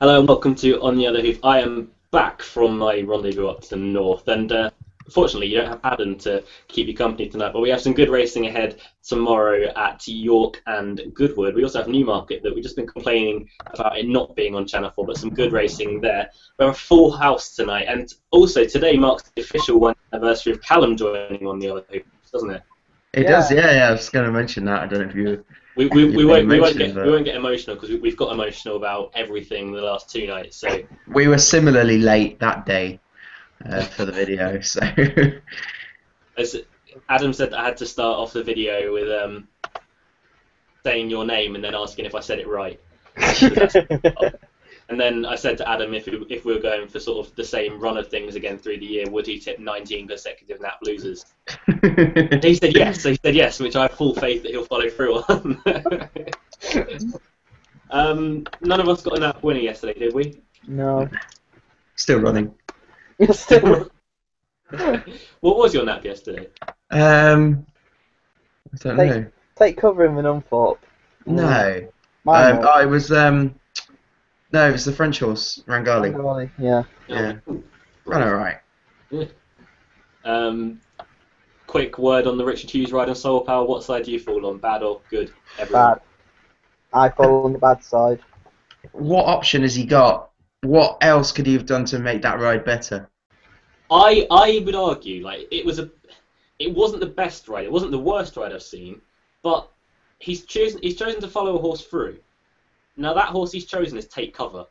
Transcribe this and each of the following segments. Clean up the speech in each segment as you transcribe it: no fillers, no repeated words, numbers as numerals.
Hello and welcome to On the Other Hoof. I am back from my rendezvous up to the north, and unfortunately you don't have Adam to keep you company tonight, but we have some good racing ahead tomorrow at York and Goodwood. We also have Newmarket that we've just been complaining about it not being on Channel 4, but some good racing there. We have a full house tonight, and also today marks the official 1 anniversary of Callum joining On the Other Hoof, doesn't it? It does, yeah. I was going to mention that. I don't know if you. We won't get emotional because we've got emotional about everything the last 2 nights. So we were similarly late that day for the video. So as Adam said, I had to start off the video with saying your name and then asking if I said it right. And then I said to Adam if we were going for sort of the same run of things again through the year, would he tip 19 consecutive nap losers? He said yes. So he said yes, which I have full faith that he'll follow through on. None of us got a nap winner yesterday, did we? No. Still running. Still. What was your nap yesterday? I don't know. Take cover in the Nunthorpe. No. It was no, it was the French horse, Rangali. Rangali, yeah. Yeah. Ran alright. Yeah. Quick word on the Richard Hughes ride on Soul Power. What side do you fall on? Bad or good? Everyone? Bad. I fall on the bad side. What option has he got? What else could he have done to make that ride better? I would argue like it wasn't the best ride. It wasn't the worst ride I've seen, but he's chosen to follow a horse through. Now that horse he's chosen is Take Cover,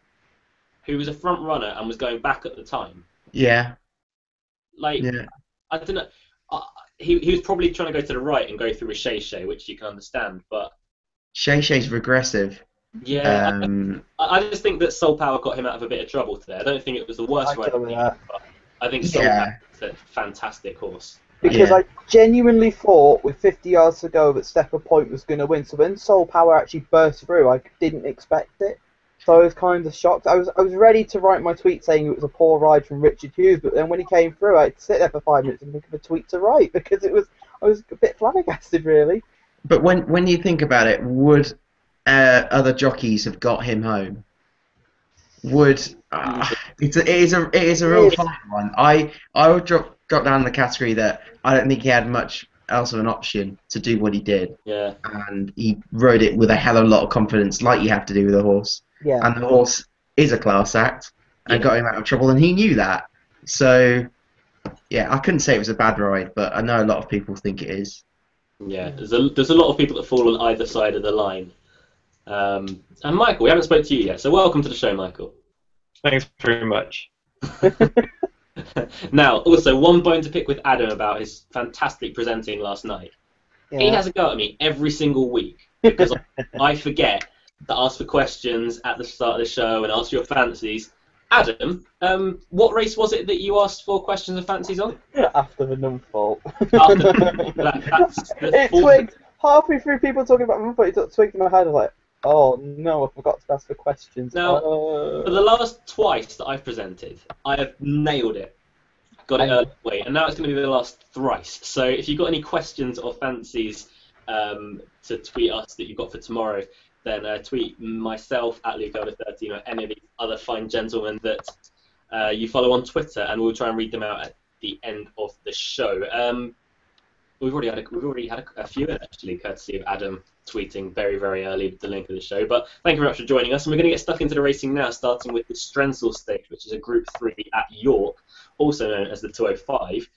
who was a front runner and was going back at the time. Yeah. Like, yeah. I don't know. He was probably trying to go to the right and go through with Shay Shay, which you can understand, but Shay Shay's regressive. Yeah, I just think that Soul Power got him out of a bit of trouble today. I don't think it was the worst ride, but I think Soul Power is a fantastic horse. Because I genuinely thought with 50 yards to go that Stepper Point was going to win. So when Soul Power actually burst through, I didn't expect it. So I was kind of shocked. I was ready to write my tweet saying it was a poor ride from Richard Hughes, but then when he came through, I had to sit there for 5 minutes and think of a tweet to write because I was a bit flabbergasted, really. But when you think about it, would other jockeys have got him home? It is a real fun one. I would drop down the category that I don't think he had much else of an option to do what he did. Yeah. And he rode it with a hell of a lot of confidence, like you have to do with a horse. Yeah. And the horse is a class act and got him out of trouble, and he knew that. So, yeah, I couldn't say it was a bad ride, but I know a lot of people think it is. Yeah, there's a lot of people that fall on either side of the line. And Michael, we haven't spoke to you yet, so welcome to the show, Michael. Thanks very much. Now, also, one bone to pick with Adam about his fantastic presenting last night. Yeah. He has a go at me every single week because I forget to ask for questions at the start of the show and ask your fancies. Adam, what race was it that you asked for questions and fancies on? After the Nunthorpe. That's it twigged halfway through people talking about Nunthorpe. It twigged in my head. I was like, oh no, I forgot to ask for questions. Now, for the last twice that I've presented, I have nailed it. Got it early way, and now it's going to be the last thrice. So if you've got any questions or fancies to tweet us that you've got for tomorrow, then tweet myself at LukeElder13 or any of these other fine gentlemen that you follow on Twitter, and we'll try and read them out at the end of the show. We've already had a few actually, courtesy of Adam tweeting very, very early the link of the show. But thank you very much for joining us, and we're going to get stuck into the racing now, starting with the Strensel stage, which is a Group 3 at York, also known as the 205.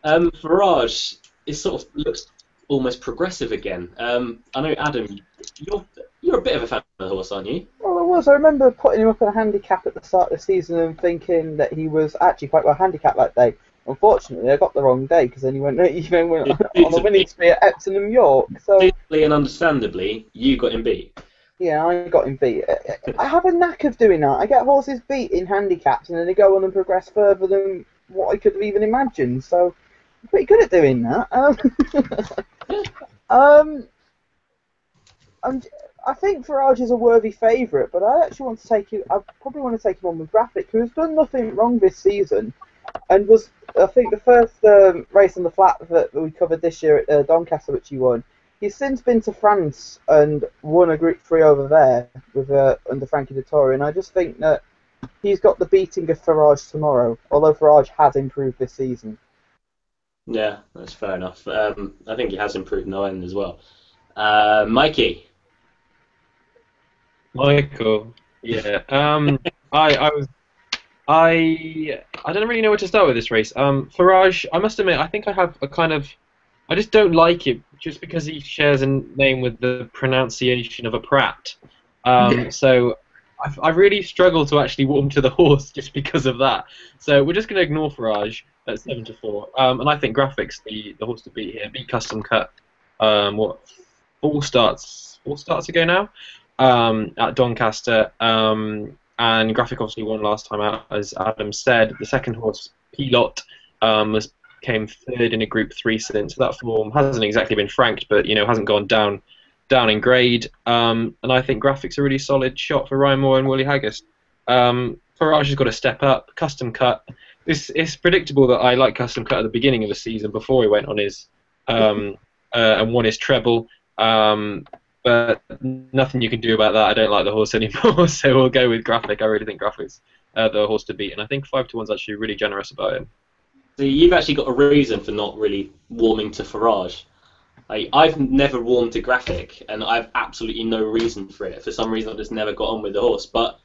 Farage looks almost progressive again. I know, Adam, you're a bit of a fan of the horse, aren't you? Well, I was. I remember putting him up in a handicap at the start of the season and thinking that he was actually quite well handicapped that day. Unfortunately, I got the wrong day because then he went on a winning spree at Epsom and York. So, deeply and understandably, you got him beat. Yeah, I got him beat. I have a knack of doing that. I get horses beat in handicaps and then they go on and progress further than what I could have even imagined. So, I'm pretty good at doing that. I think Farage is a worthy favourite, but I actually want to take him. I probably want to take him on with Graphic, who has done nothing wrong this season, and was, I think, the first race on the flat that we covered this year at Doncaster, which he won. He's since been to France and won a Group 3 over there with under Frankie Dettori, and I just think that he's got the beating of Farage tomorrow, although Farage has improved this season. Yeah, that's fair enough. I think he has improved no end as well. Mikey. Michael. Yeah. I don't really know where to start with this race. Farage, I must admit, I think I have a kind of, I just don't like it just because he shares a name with the pronunciation of a Pratt. So I really struggle to actually warm to the horse just because of that. So we're just going to ignore Farage at 7-4. And I think Graphics the horse to beat here. Beat Custom Cut. Four starts ago now. At Doncaster. And Graphic obviously won last time out, as Adam said. The second horse, Pilot, came third in a Group 3 since. That form hasn't exactly been franked, but hasn't gone down in grade. And I think Graphic's a really solid shot for Ryan Moore and Willie Haggis. Farage has got to step up. Custom Cut. It's predictable that I like Custom Cut at the beginning of the season before he went on his and won his treble. But nothing you can do about that. I don't like the horse anymore, so we'll go with Graphic. I really think Graphic's the horse to beat, and I think 5-1's actually really generous about him. So you've actually got a reason for not really warming to Farage. I've never warmed to Graphic, and I've absolutely no reason for it. For some reason, I've just never got on with the horse. But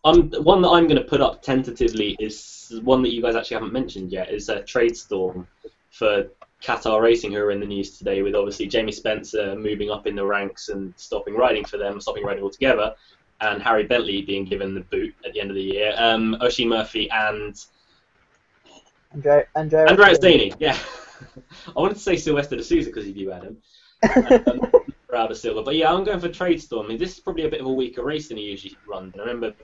one that I'm going to put up tentatively is one that you guys actually haven't mentioned yet. Is a Trade Storm for Qatar Racing, who are in the news today, with obviously Jamie Spencer moving up in the ranks and stopping riding altogether, and Harry Bentley being given the boot at the end of the year. Oisin Murphy and Andrea Staney, yeah. I wanted to say Sylvester de Souza because you had him. Rather Silva, but yeah, I'm going for Trade Storm. I mean, this is probably a bit of a weaker race than he usually runs. And I remember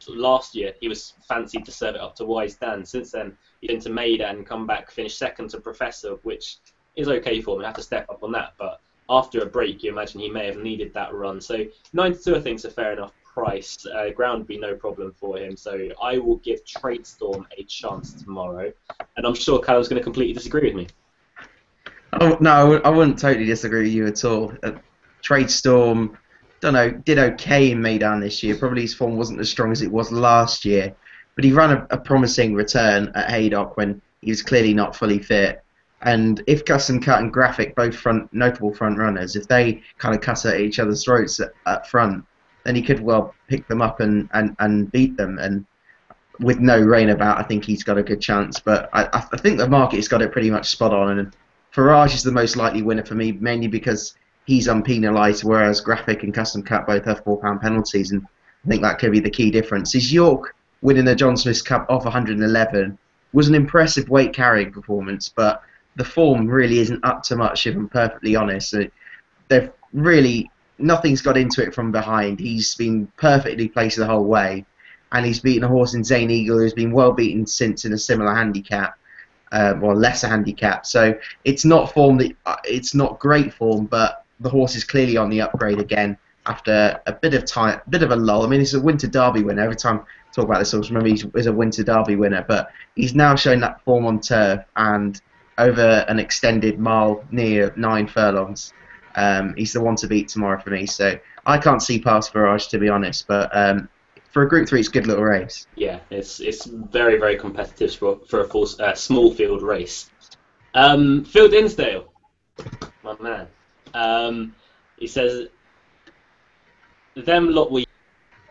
last year he was fancied to serve it up to Wise Dan. Since then, he's been to Maida and come back, finished second to Professor, which is okay for him. He'll have to step up on that, but after a break, you imagine he may have needed that run. So 9-2, I think, is a fair enough price. Ground would be no problem for him. So I will give Trade Storm a chance tomorrow, and I'm sure Callum's going to completely disagree with me. Oh no, I wouldn't totally disagree with you at all. Trade Storm, don't know, did okay in Maidan this year. Probably his form wasn't as strong as it was last year, but he ran a promising return at Haydock when he was clearly not fully fit. And if Custom Cut and Graphic, both notable front runners, if they kind of cut at each other's throats at front, then he could well pick them up and beat them. And with no rain about, I think he's got a good chance. But I think the market's got it pretty much spot on. And Farage is the most likely winner for me, mainly because he's unpenalised, whereas Graphic and Custom Cut both have £4 penalties, and I think that could be the key difference. His York winning the John Smith's Cup off 111 was an impressive weight carrying performance, but the form really isn't up to much, if I'm perfectly honest. They've really, nothing's got into it from behind. He's been perfectly placed the whole way, and he's beaten a horse in Zane Eagle who's been well beaten since in a similar handicap. Or lesser handicap, so it's not it's not great form, but the horse is clearly on the upgrade again after a bit of a lull. I mean, he's a Winter Derby winner. Every time I talk about this horse, remember he's a Winter Derby winner, but he's now showing that form on turf and over an extended mile near 9 furlongs. He's the one to beat tomorrow for me, so I can't see past Farage, to be honest, but for a Group 3, it's a good little race. Yeah, it's very, very competitive for a full, small field race. Phil Dinsdale, my man. He says, them lot were,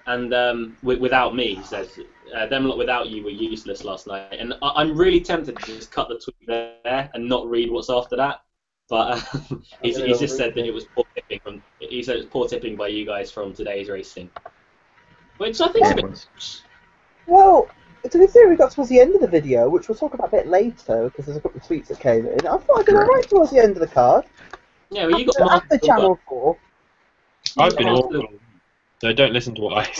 and without me, he says, them lot without you were useless last night. And I'm really tempted to just cut the tweet there and not read what's after that. But he's just said that it was poor tipping. He said it was poor tipping by you guys from today's racing. Which I think is a bit... Well, to be fair, we got towards the end of the video, which we'll talk about a bit later, because there's a couple of tweets that came in. I thought I got right towards the end of the card. Yeah, well, you got after Channel 4. I've been awful. So don't listen to what I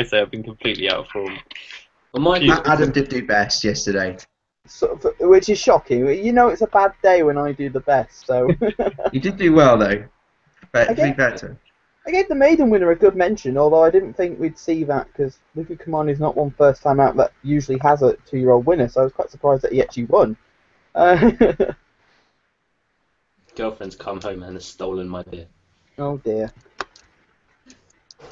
say. I've been completely out of form. Well, Adam did do best yesterday. Which is shocking. You know it's a bad day when I do the best, so... You did do well, though. But be better. I gave the maiden winner a good mention, although I didn't think we'd see that, because Luffy Kamani's not one first time out that usually has a 2-year-old winner, so I was quite surprised that he actually won. Girlfriend's come home and has stolen my beer. Oh dear.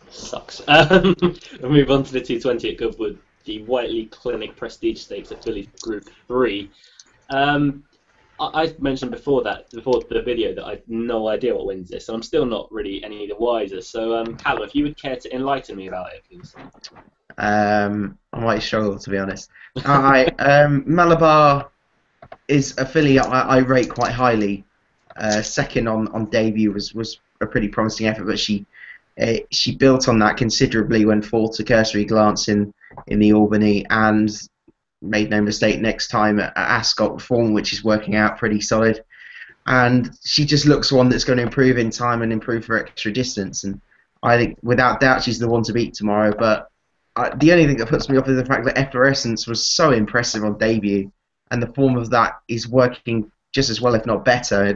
Sucks. We'll move on to the 220 at Goodwood, the Whiteley Clinic Prestige Stakes at Phillies Group 3. I mentioned before the video, that I had no idea what wins this, and I'm still not really any the wiser. So, Callum, if you would care to enlighten me about it, please. I might struggle, to be honest. Malabar is a filly I rate quite highly. Second on debut was a pretty promising effort, but she built on that considerably when fourth to Cursory Glance in the Albany, and made no mistake next time at Ascot form, which is working out pretty solid. And she just looks one that's going to improve in time and improve for extra distance. And I think without doubt she's the one to beat tomorrow. But the only thing that puts me off is the fact that Efflorescence was so impressive on debut, and the form of that is working just as well, if not better.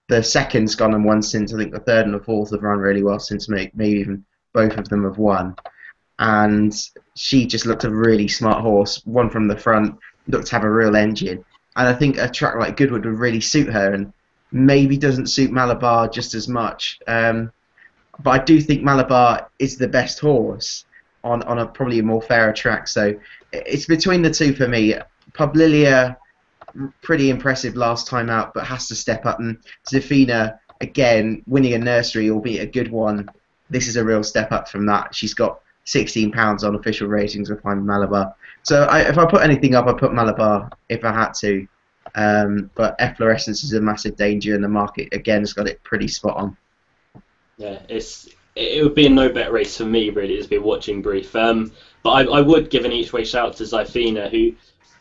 The second's gone and won since. I think the third and the fourth have run really well since, maybe even both of them have won. And she just looked a really smart horse, one from the front, looked to have a real engine. And I think a track like Goodwood would really suit her, and maybe doesn't suit Malabar just as much. But I do think Malabar is the best horse on a probably a more fairer track. So it's between the two for me. Publilia, pretty impressive last time out, but has to step up. And Zafina, again, winning a nursery, albeit a good one. This is a real step up from that. She's got £16 on official ratings behind Malabar. So if I put anything up, I put Malabar if I had to. But Efflorescence is a massive danger, and the market again has got it pretty spot on. Yeah, it would be a no bet race for me, really, as we're watching brief. But I would give an each way shout to Zyphina, who,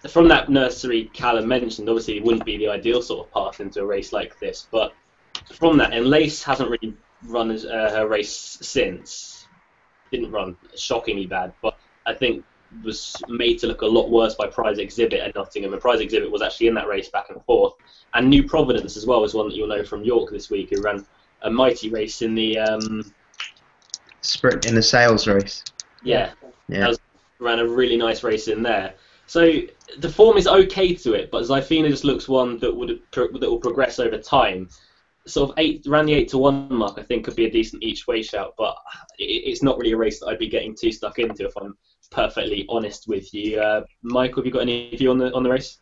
from that nursery Callum mentioned, obviously it wouldn't be the ideal sort of path into a race like this. But from that, and Lace hasn't really run her race since. Didn't run shockingly bad, but I think was made to look a lot worse by Prize Exhibit at Nottingham. And Prize Exhibit was actually in that race back and forth. And New Providence as well was one that you'll know from York this week, who ran a mighty race in the sprint in the sales race. Yeah. Ran a really nice race in there. So the form is okay to it, but Zyphina just looks one that will progress over time. Sort of around the 8-1 mark, I think could be a decent each way shout, but it's not really a race that I'd be getting too stuck into, if I'm perfectly honest with you. Michael, have you got any view on the race?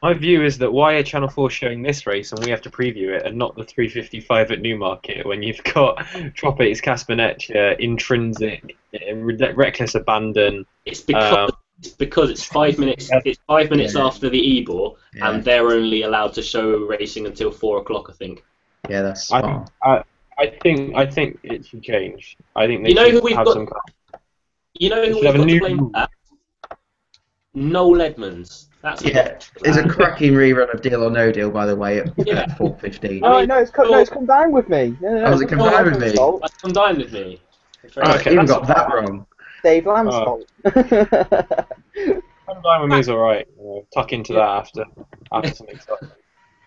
My view is that why are Channel 4 showing this race and we have to preview it, and not the 3:55 at Newmarket, when you've got Tropics, Caspanecchia, Intrinsic, Reckless Abandon? It's because it's 5 minutes. It's 5 minutes after the Ebor, and they're only allowed to show racing until 4 o'clock, I think. Yeah, that's fine. I think it should change. I think they should have some kind of... You know who we've got to blame for that? Noel Edmonds. That's it's a cracking rerun of Deal or No Deal, by the way, at 4:15. No, it's come down with me. No, has it come down with me? It's come down with me. Okay, even got that wrong. Dave Lamb's fault. Come down with me is alright. Tuck into that after something stuff.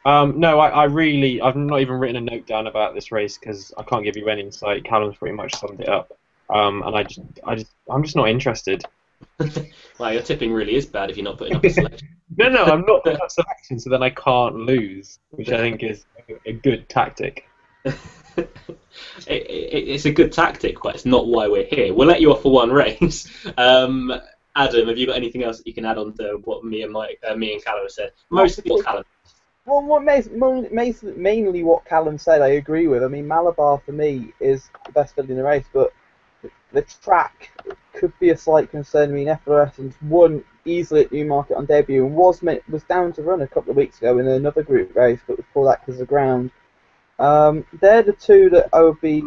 No, I've not even written a note down about this race because I can't give you any insight. Callum's pretty much summed it up, and I'm just not interested. Wow, your tipping really is bad if you're not putting up a selection. No, I'm not putting up selection, so then I can't lose, which I think is a good tactic. It's a good tactic, but it's not why we're here. We'll let you off for one race. Adam, have you got anything else that you can add on to what me and Callum said? Mostly what Callum. Well, mainly what Callum said, I agree with. I mean, Malabar for me is the best filly in the race, but the track could be a slight concern. I mean, Efflorescence won easily at Newmarket on debut and was down to run a couple of weeks ago in another group race, but was pulled out because of the ground. They're the two that I would be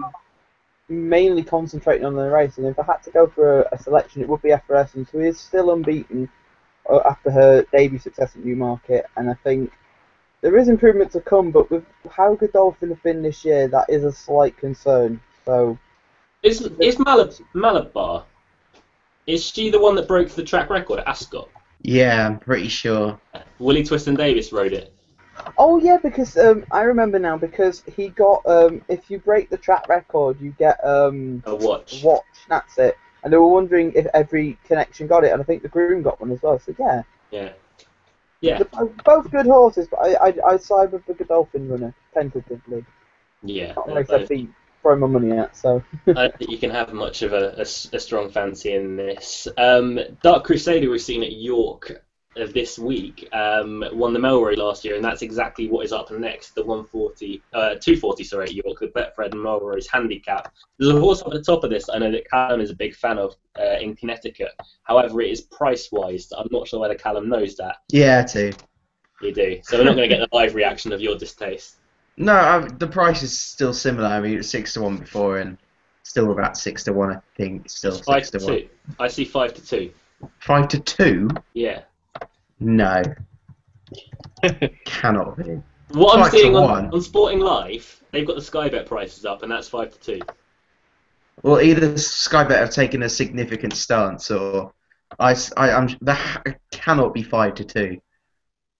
mainly concentrating on in the race, and if I had to go for a selection, it would be Efflorescence, who is still unbeaten after her debut success at Newmarket, and I think there is improvement to come, but with how Godolphin have been this year, that is a slight concern. So, is Malabar? Is she the one that broke the track record at Ascot? Yeah, I'm pretty sure. Willie Twiston Davis rode it. Oh yeah, because I remember now, because he got if you break the track record, you get a watch. That's it. And they were wondering if every connection got it, and I think the groom got one as well. So yeah. Yeah. Yeah. They're both good horses, but I side with the Godolphin runner tentatively. Yeah. Not a race I'd be throwing my money at. So. I don't think you can have much of a strong fancy in this. Dark Crusader we've seen at York this week won the Melroy last year, and that's exactly what is up next. The 240, sorry, at York, the Betfred and Melroy's handicap. There's a horse up at the top of this I know that Callum is a big fan of in Connecticut. However, it is price-wise. I'm not sure whether Callum knows that. Yeah, too. You do. So we're not going to get the live reaction of your distaste. No, the price is still similar. I mean, it was 6-1 before, and still about 6-1. I think still It's 5 to 6-1. 2. I see 5 to 2. 5-2? Yeah. No, cannot be. What I'm 5 to seeing 1. on Sporting Life, they've got the Sky Bet prices up, and that's 5 to 2. Well, either Sky Bet have taken a significant stance, or that cannot be 5-2.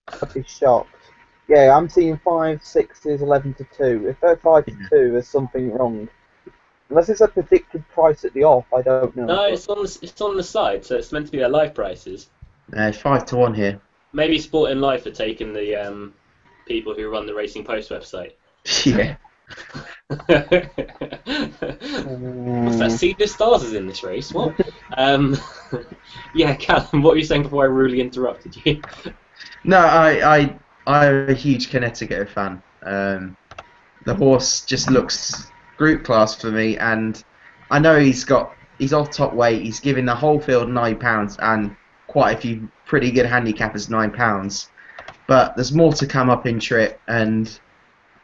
I'd be shocked. Yeah, I'm seeing 5, 6s, 11 to 2. If they're 5 to 2, there's something wrong. Unless it's a predicted price at the off, I don't know. No, it's on the side, so it's meant to be their live prices. 5-1 here. Maybe Sporting Life are taking the people who run the Racing Post website. Yeah. What's that? Seedless Stars is in this race. What? Yeah, Callum, what were you saying before I rudely interrupted you? No, I'm a huge Connecticut fan. The horse just looks group class for me, and I know he's off top weight. He's giving the whole field £9 and quite a few pretty good handicappers £9. But there's more to come up in trip, and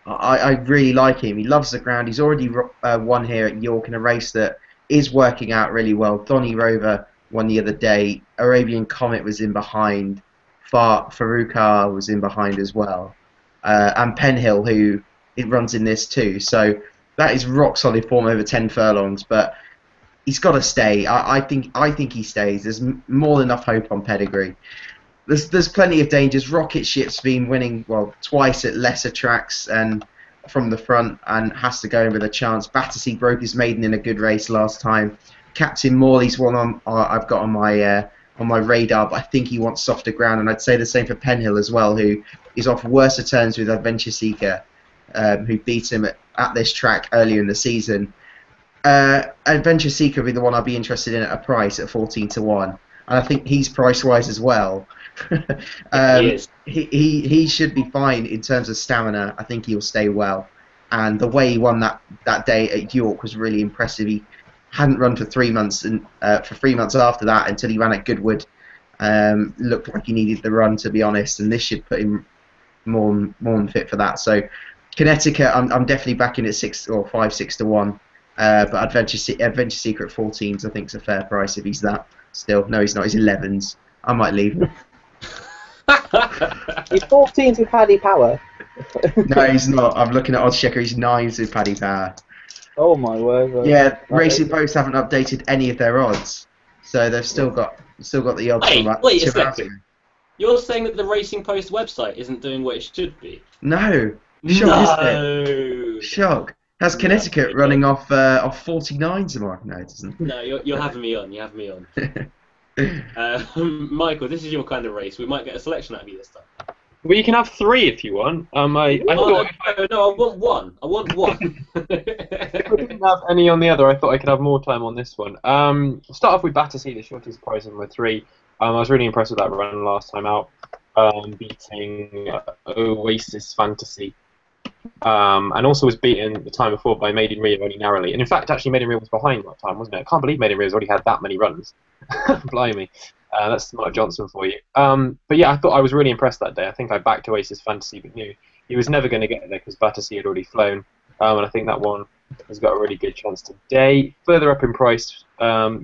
I really like him. He loves the ground. He's already won here at York in a race that is working out really well. Donny Rover won the other day. Arabian Comet was in behind. Farooqar was in behind as well. And Penhill, who it runs in this too. So that is rock solid form over 10 furlongs. But he's got to stay. I think he stays. There's more than enough hope on pedigree. There's plenty of dangers. Rocket Ship's been winning twice at lesser tracks and from the front, and has to go in with a chance. Battersea broke his maiden in a good race last time. Captain Morley's one I've got on my radar, but I think he wants softer ground, and I'd say the same for Penhill as well, who is off worse terms with Adventure Seeker, who beat him at this track earlier in the season. Adventure Seeker would be the one I'd be interested in at a price at 14-1, and I think he's price-wise as well. He is. He should be fine in terms of stamina. I think he'll stay well, and the way he won that day at York was really impressive. He hadn't run for 3 months, and for 3 months after that until he ran at Goodwood. Looked like he needed the run, to be honest, and this should put him more than fit for that. So Connecticut, I'm definitely backing at 5-6-1. But Adventure Seeker at 14s, I think, is a fair price if he's that. Still, no, he's not. He's 11s. I might leave him. He's 14s with Paddy Power. No, he's not. I'm looking at Oddschecker. He's 9s with Paddy Power. Oh my word. Yeah, Racing Post haven't updated any of their odds, so they've still got the odds from about Wait 2 a hours ago. second. You're saying that the Racing Post website isn't doing what it should be? No, shock, isn't it? Shock. Has Connecticut running off 49s tomorrow? No, it doesn't. No, you're having me on. You have me on. Michael, this is your kind of race. We might get a selection out of you this time. Well, you can have 3 if you want. I thought No, I want one. I want one. if I didn't have any on the other, I thought I could have more time on this one. Start off with Battersea, the shortest price of my 3. I was really impressed with that run last time out, beating Oasis Fantasy. And also was beaten the time before by Maiden Rio only narrowly. And in fact, actually, Maiden Rio was behind that time, wasn't it? I can't believe Maiden Rio's already had that many runs. Blimey. That's Mark Johnson for you. But yeah, I thought I was really impressed that day. I think I backed Oasis Fantasy, but knew he was never going to get there because Battersea had already flown. And I think that one has got a really good chance today. Further up in price,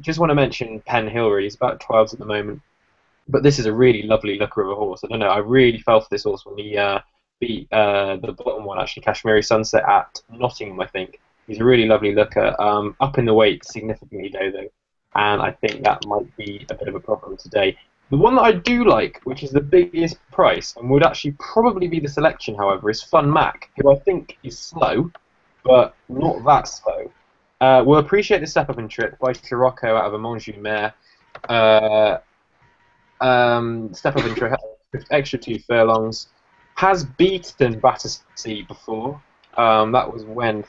just want to mention Penhill. He's about 12s at the moment. But this is a really lovely looker of a horse. I don't know, I really fell for this horse when he beat the bottom one, actually, Kashmiri Sunset at Nottingham, I think. He's a really lovely looker. Up in the weight significantly though. And I think that might be a bit of a problem today. The one that I do like, which is the biggest price, and would actually probably be the selection, however, is Fun Mac, who I think is slow, but not that slow. We'll appreciate the step up in trip by Scirocco out of a Monjou mare. Step up in trip with extra 2 furlongs. Has beaten Battersea before. That was when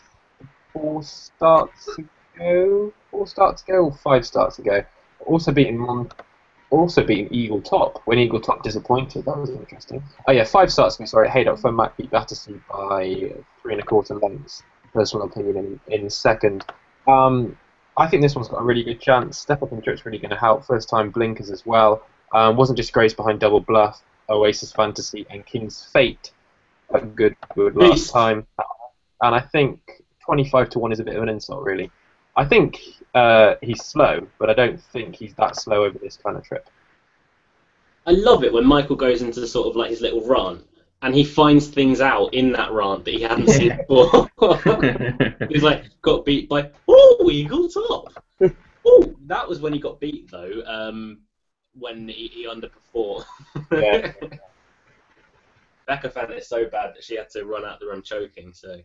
4 starts ago, or 5 starts ago. Also beaten Eagle Top when Eagle Top disappointed. That was interesting. Oh yeah, 5 starts ago. Sorry, Haydock Fun might beat Battersea by 3 1/4 lengths. Personal opinion in second. I think this one's got a really good chance. Step Up in Trip's really going to help. First time blinkers as well. Wasn't disgraced behind Double Bluff, Oasis Fantasy, and King's Fate at Goodwood last time. And I think 25 to 1 is a bit of an insult, really. I think he's slow, but I don't think he's that slow over this kind of trip. I love it when Michael goes into sort of like his little rant, and he finds things out in that rant that he hadn't seen before. He's like, got beat by, Eagle Top. That was when he got beat, though, when he underperformed. Yeah. Becca found it so bad that she had to run out the room choking, so...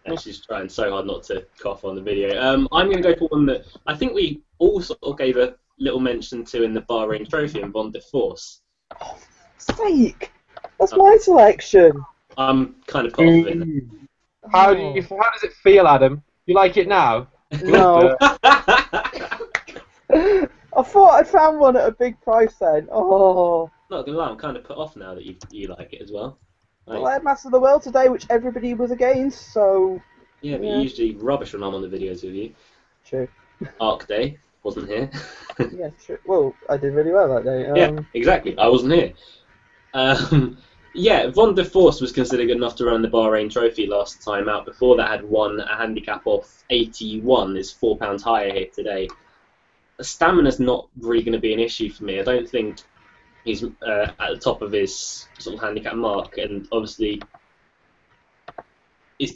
And she's trying so hard not to cough on the video. I'm going to go for one that I think we all sort of gave a little mention to in the Bahrain Trophy and Bond de Force. Oh, for sake! That's my selection. I'm kind of put off of it now. How does it feel, Adam? You like it now? No. I thought I'd found one at a big price then. Oh. Not gonna lie, I'm kind of put off now that you like it as well. Well, I had Master of the World today, which everybody was against, so... Yeah, but you're usually rubbish when I'm on the videos with you. True. Arc Day, wasn't here. Yeah, true. Well, I did really well that day. Yeah, exactly. I wasn't here. Yeah, Von de Force was considered good enough to run the Bahrain Trophy last time out. Before that, had won a handicap of 81. Is £4 higher here today. Stamina's not really going to be an issue for me. I don't think he's at the top of his sort of handicap mark, and obviously his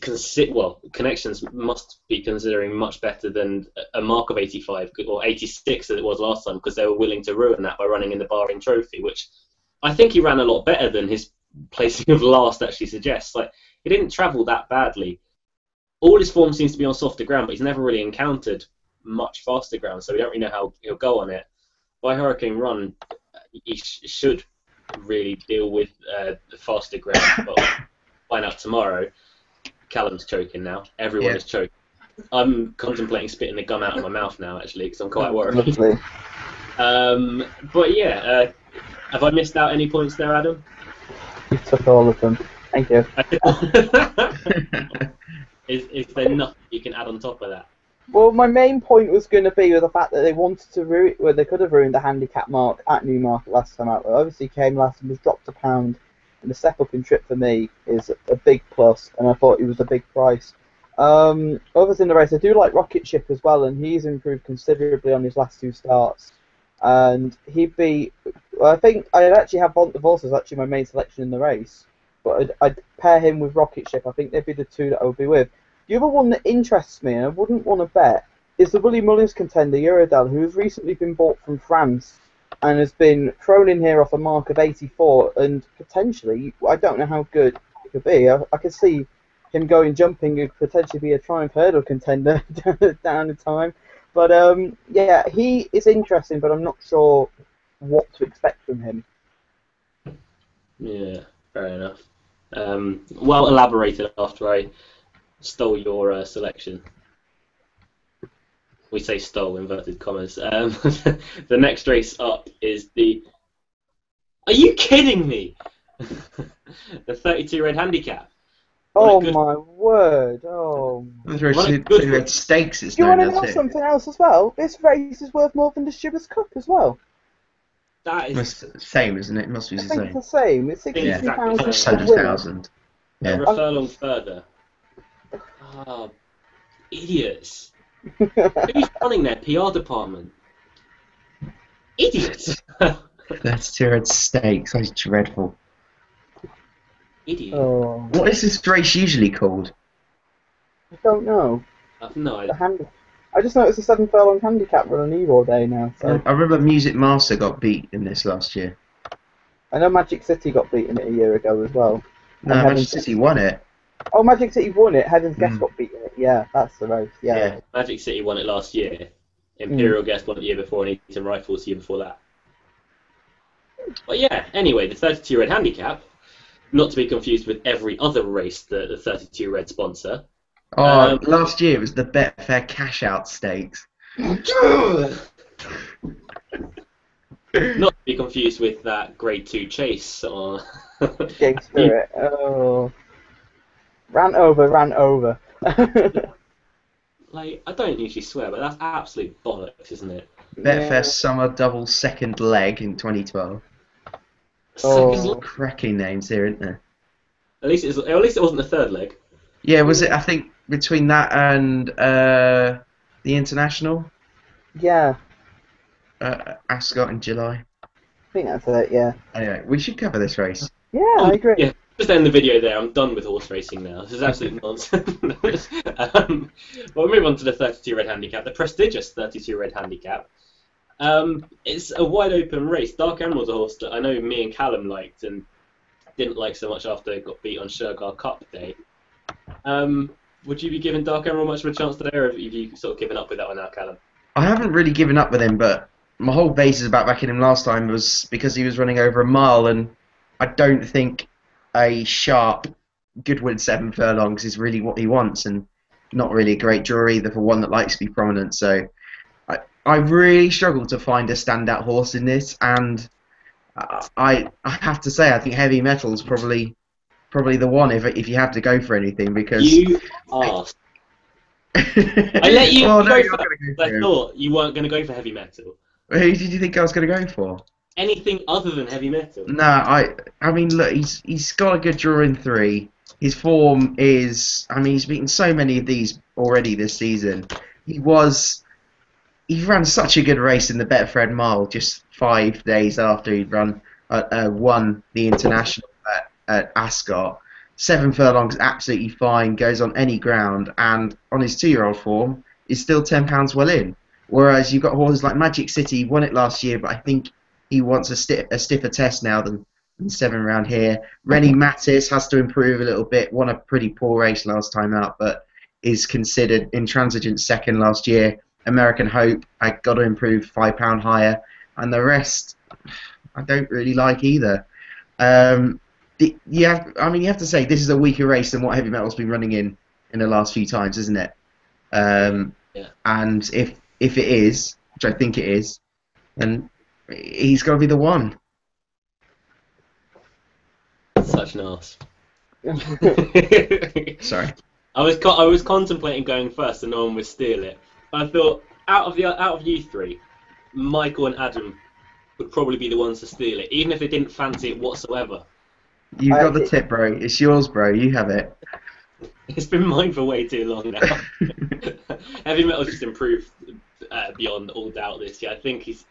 connections must be considering much better than a mark of 85 or 86 as it was last time, because they were willing to ruin that by running in the Bahrain Trophy, which I think he ran a lot better than his placing of last actually suggests. Like, he didn't travel that badly. All his form seems to be on softer ground, but he's never really encountered much faster ground, so we don't really know how he'll go on it. By Hurricane Run, he should really deal with the faster ground, but we'll find out tomorrow. Callum's choking now. Everyone is choking. I'm contemplating spitting the gum out of my mouth now, actually, because I'm quite worried. Lovely. But yeah, have I missed out any points there, Adam? You took all of them. Thank you. Is there nothing you can add on top of that? Well, my main point was going to be with the fact that they wanted to ruin, well, they could have ruined the handicap mark at Newmarket last time out. But obviously came last and was dropped £1, and the step up in trip for me is a big plus, and I thought it was a big price. Others in the race, I do like Rocket Ship as well, and he's improved considerably on his last 2 starts. And he'd be, well, I think I'd actually have Bont de Vos as actually my main selection in the race, but I'd pair him with Rocket Ship. I think they'd be the 2 that I would be with. The other one that interests me, and I wouldn't want to bet, is the Willie Mullins contender, Eurodel, who has recently been bought from France and has been thrown in here off a mark of 84, and potentially, I don't know how good it could be. I could see him going jumping and potentially be a Triumph Hurdle contender down the time. But yeah, he is interesting, but I'm not sure what to expect from him. Yeah, fair enough. Well elaborated after I stole your selection. We say stole, inverted commas. The next race up is the... Are you kidding me? The 32 red handicap. Oh my word! Oh. Two red stakes. It's Do you known want to know as something else as well? This race is worth more than the Stewards' Cup as well. That is the same, isn't it? It must be I the think same. it's the same. It's Exactly the same. 600,000. a Yeah. furlong further. Ah, idiots. Who's running their PR department? Idiots. That's 2 red stakes. That's dreadful. Idiot. Oh, What is this race usually called? I don't know. I've no The idea. I just know it's a 7 furlong handicap run on Ebor Day now. So I remember Music Master got beat in this last year. I know Magic City got beaten it a year ago as well. No, And Magic City won it. Oh, Magic City won it. Heaven's Guest got beaten it. Yeah, that's the race. Yeah. Magic City won it last year. Imperial Guest won it the year before, and Eaton Rifles the year before that. But yeah, anyway, the 32 Red Handicap, not to be confused with every other race that the 32 Red sponsor. Oh, last year it was the Betfair Cash Out Stakes. Not to be confused with that Grade 2 Chase or... Game Spirit. Oh. Ran over. Like, I don't usually swear, but that's absolute bollocks, isn't it? Betfair Yeah. Summer Double Second Leg in 2012. Oh. Second leg. Cracking names here, isn't there? At least it wasn't the third leg. Yeah, was it? I think between that and the International, Yeah, Ascot in July. I think that's it, yeah. Anyway, we should cover this race. Yeah, I agree. Yeah, just end the video there. I'm done with horse racing now. This is absolute nonsense. But we'll move on to the 32 Red Handicap, the prestigious 32 Red Handicap. It's a wide open race. Dark Emerald's a horse that I know me and Callum liked and didn't like so much after it got beat on Shergar Cup Day. Would you be giving Dark Emerald much of a chance today, or have you sort of given up with that one now, Callum? I haven't really given up with him, but my whole basis about backing him last time was because he was running over a mile, and I don't think a sharp Goodwood 7 furlongs is really what he wants, and not really a great draw either for one that likes to be prominent. So I really struggled to find a standout horse in this, and I have to say I think Heavy Metal is probably the one if you have to go for anything, because You asked. I let you well, no, go you're for not gonna go I for him. thought you weren't going to go for Heavy Metal. Who did you think I was going to go for? Anything other than Heavy Metal. No, I mean, look, he's got a good draw in 3. His form is, I mean, he's beaten so many of these already this season. He ran such a good race in the Betfred Mile just 5 days after he'd won the International at Ascot. 7 furlongs, absolutely fine, goes on any ground, and on his 2-year-old form is still £10 well in. Whereas you've got horses like Magic City, won it last year, but I think he wants a stiffer test now than 7 round here. Rennie Mattis has to improve a little bit, won a pretty poor race last time out, but is considered intransigent second last year. American Hope, I got to improve £5 higher, and the rest I don't really like either. You have to say this is a weaker race than what Heavy Metal's been running in the last few times, isn't it? Yeah. And if it is, which I think it is, then he's got to be the one. Such an arse. Sorry. I was contemplating going first, and no one would steal it. I thought out of you three, Michael and Adam would probably be the ones to steal it, even if they didn't fancy it whatsoever. You've got the tip, bro. It's yours, bro. You have it. It's been mine for way too long now. Heavy Metal's just improved beyond all doubt this year. I think he's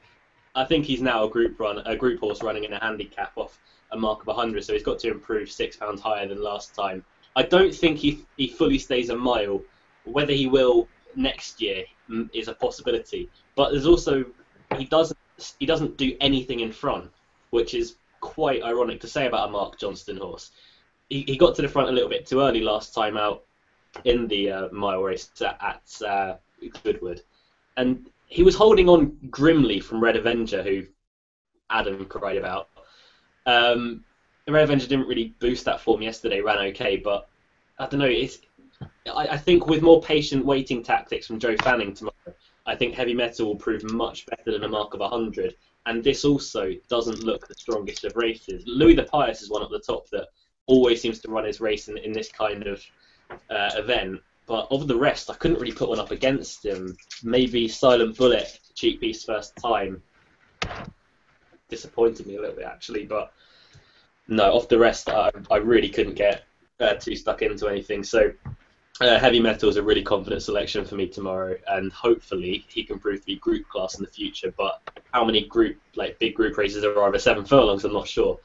now a group horse running in a handicap off a mark of 100, so he's got to improve £6 higher than last time. I don't think he fully stays a mile. Whether he will next year is a possibility, but there's also he doesn't do anything in front, which is quite ironic to say about a Mark Johnston horse. He got to the front a little bit too early last time out in the mile race at Goodwood, and he was holding on grimly from Red Avenger, who Adam cried about. Red Avenger didn't really boost that form yesterday, ran okay, but I don't know. I think with more patient waiting tactics from Joe Fanning tomorrow, I think Heavy Metal will prove much better than a mark of 100. And this also doesn't look the strongest of races. Louis the Pious is one at the top that always seems to run his race in this kind of event. But of the rest, I couldn't really put one up against him. Maybe Silent Bullet, cheap piece first time, disappointed me a little bit actually. But no, off the rest, I really couldn't get too stuck into anything. So Heavy Metal is a really confident selection for me tomorrow, and hopefully he can prove to be group class in the future. But how many big group races there are over 7 furlongs, I'm not sure.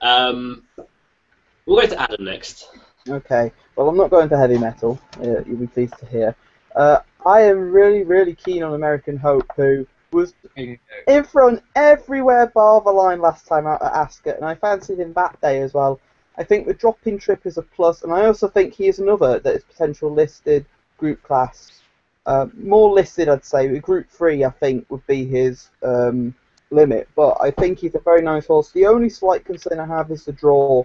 We'll go to Adam next. Okay, well, I'm not going for Heavy Metal, you'll be pleased to hear. I am really, really keen on American Hope, who was in front everywhere bar the line last time out at Ascot, and I fancied him that day as well. I think the drop-in trip is a plus, and I also think he is another that is potential listed group class. More listed, I'd say. Group 3, I think, would be his limit, but I think he's a very nice horse. The only slight concern I have is the draw,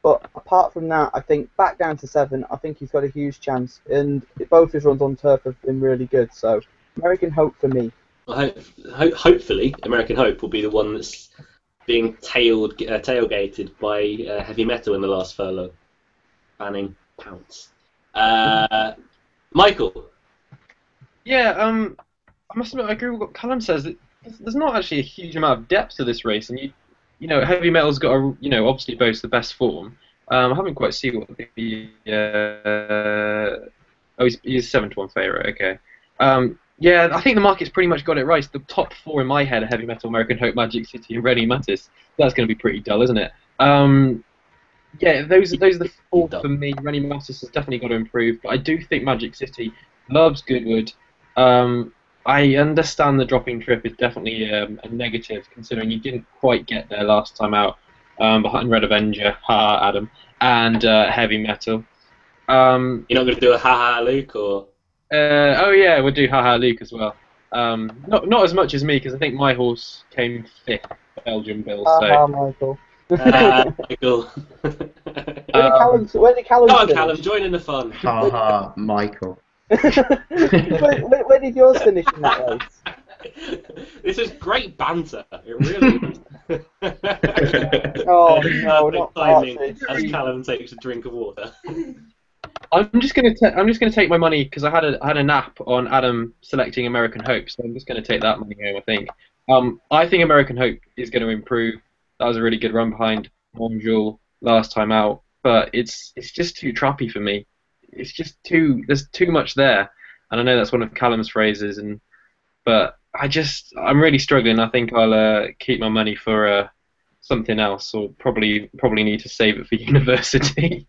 but apart from that, I think back down to 7, I think he's got a huge chance, and both his runs on turf have been really good, so American Hope for me. Well, hopefully, American Hope will be the one that's being tailgated by Heavy Metal in the last furlong. Banning Pounce. Michael. Yeah, I must admit, I agree with what Callum says. There's not actually a huge amount of depth to this race, and you know, Heavy Metal's got obviously boasts the best form. I haven't quite seen what the he's 7-1 favourite. Okay. Yeah, I think the market's pretty much got it right. The top 4 in my head are Heavy Metal, American Hope, Magic City, and Ready Mattis. That's going to be pretty dull, isn't it? Yeah, those are the 4 for me. Rennie Mattis has definitely got to improve, but I do think Magic City loves Goodwood. I understand the dropping trip is definitely a negative, considering you didn't quite get there last time out behind Red Avenger, haha, Adam, and Heavy Metal. You're not going to do a haha Luke, or? Oh yeah, we'll do haha Luke as well. Not as much as me, because I think my horse came 5th, Belgian Bill. Haha, Michael. Michael. Where did Callum Come on, finish? Callum, join in the fun. Haha, Michael. Where did yours finish in that race? This is great banter. It really is. Oh no, not timing Partridge. as Callum takes a drink of water. I'm just gonna take my money because I had a nap on Adam selecting American Hope, so I'm just gonna take that money home. I think American Hope is going to improve. That was a really good run behind Monjul last time out, but it's just too trappy for me. It's just there's too much there, and I know that's one of Callum's phrases, but I'm really struggling. I think I'll keep my money for something else, or probably need to save it for university.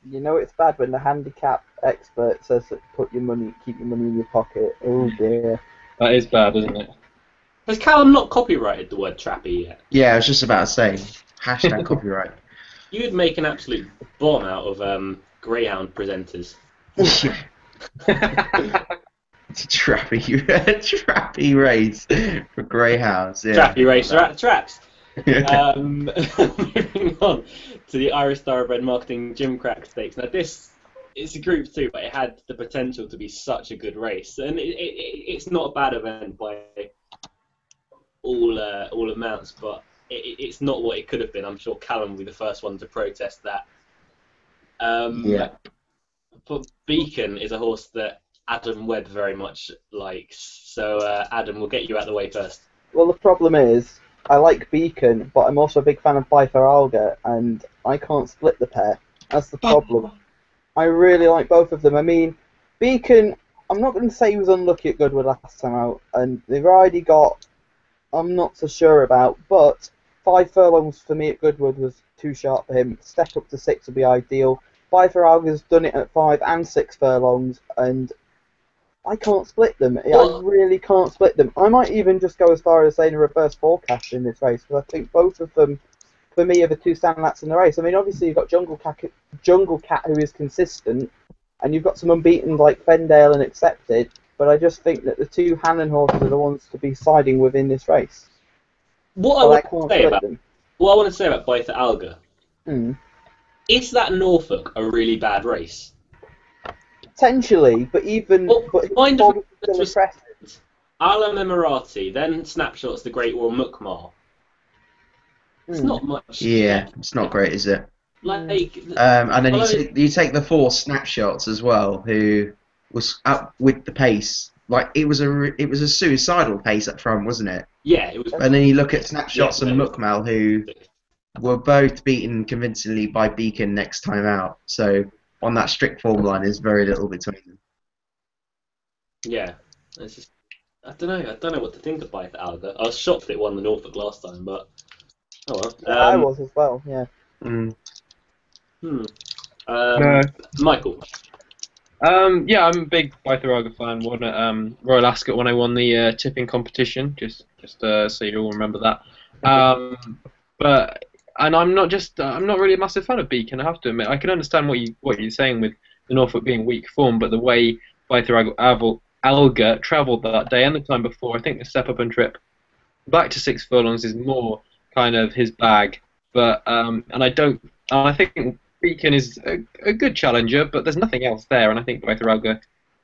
You know it's bad when the handicap expert says that keep your money in your pocket. Oh dear. That is bad, isn't it? Has Callum not copyrighted the word trappy yet? Yeah, I was just about to say, hashtag copyright. You would make an absolute bomb out of Greyhound presenters. It's a trappy race for greyhounds. Yeah. Trappy racer at the traps. Moving on to the Irish Thoroughbred Marketing Gimcrack Stakes. Now this is a Group 2, but it had the potential to be such a good race, and it's not a bad event by all amounts, but it's not what it could have been. I'm sure Callum will be the first one to protest that. Yeah. But Beacon is a horse that Adam Webb very much likes, so Adam, we'll get you out of the way first. Well, the problem is, I like Beacon, but I'm also a big fan of Bifaralga, and I can't split the pair. That's the problem. I really like both of them. I mean, Beacon, I'm not going to say he was unlucky at Goodwood last time out, and they've already got, I'm not so sure about, but 5 furlongs for me at Goodwood was too sharp for him. Step up to 6 would be ideal. Bifaralga's done it at 5 and 6 furlongs, and I can't split them. I really can't split them. I might even just go as far as saying a reverse forecast in this race, because I think both of them, for me, are the 2 standouts in the race. I mean, obviously you've got Jungle Cat who is consistent, and you've got some unbeaten like Fendale and Accepted, but I just think that the 2 Hannon horses are the ones to be siding with in this race. What I want to say about Bifaralga, is that Norfolk a really bad race? Potentially, but even kind of still impressive. Alam Emirati, then Snapshots the Great Wall Mukmar. It's not much. Yeah, it's not great, is it? Like, and then you take the 4 Snapshots as well, who was up with the pace. Like it was a suicidal pace up front, wasn't it? Yeah, it was. And then you look at Snapshots and Mukmal, who were both beaten convincingly by Beacon next time out. So on that strict form line, there's very little between them. Yeah, it's just I don't know what to think of Bifaralga. I was shocked it won the Norfolk last time, but oh well. Yeah, I was as well. Yeah. Michael. Yeah, I'm a big Bifaralga fan. Won at Royal Ascot when I won the tipping competition. Just so you all remember that. And I'm not really a massive fan of Beacon. I have to admit, I can understand what you're saying with the Norfolk being weak form, but the way Bifaralga Alga travelled that day and the time before. I think the step up and trip back to 6 furlongs is more kind of his bag. But I think Beacon is a good challenger, but there's nothing else there. And I think Bytha Alga,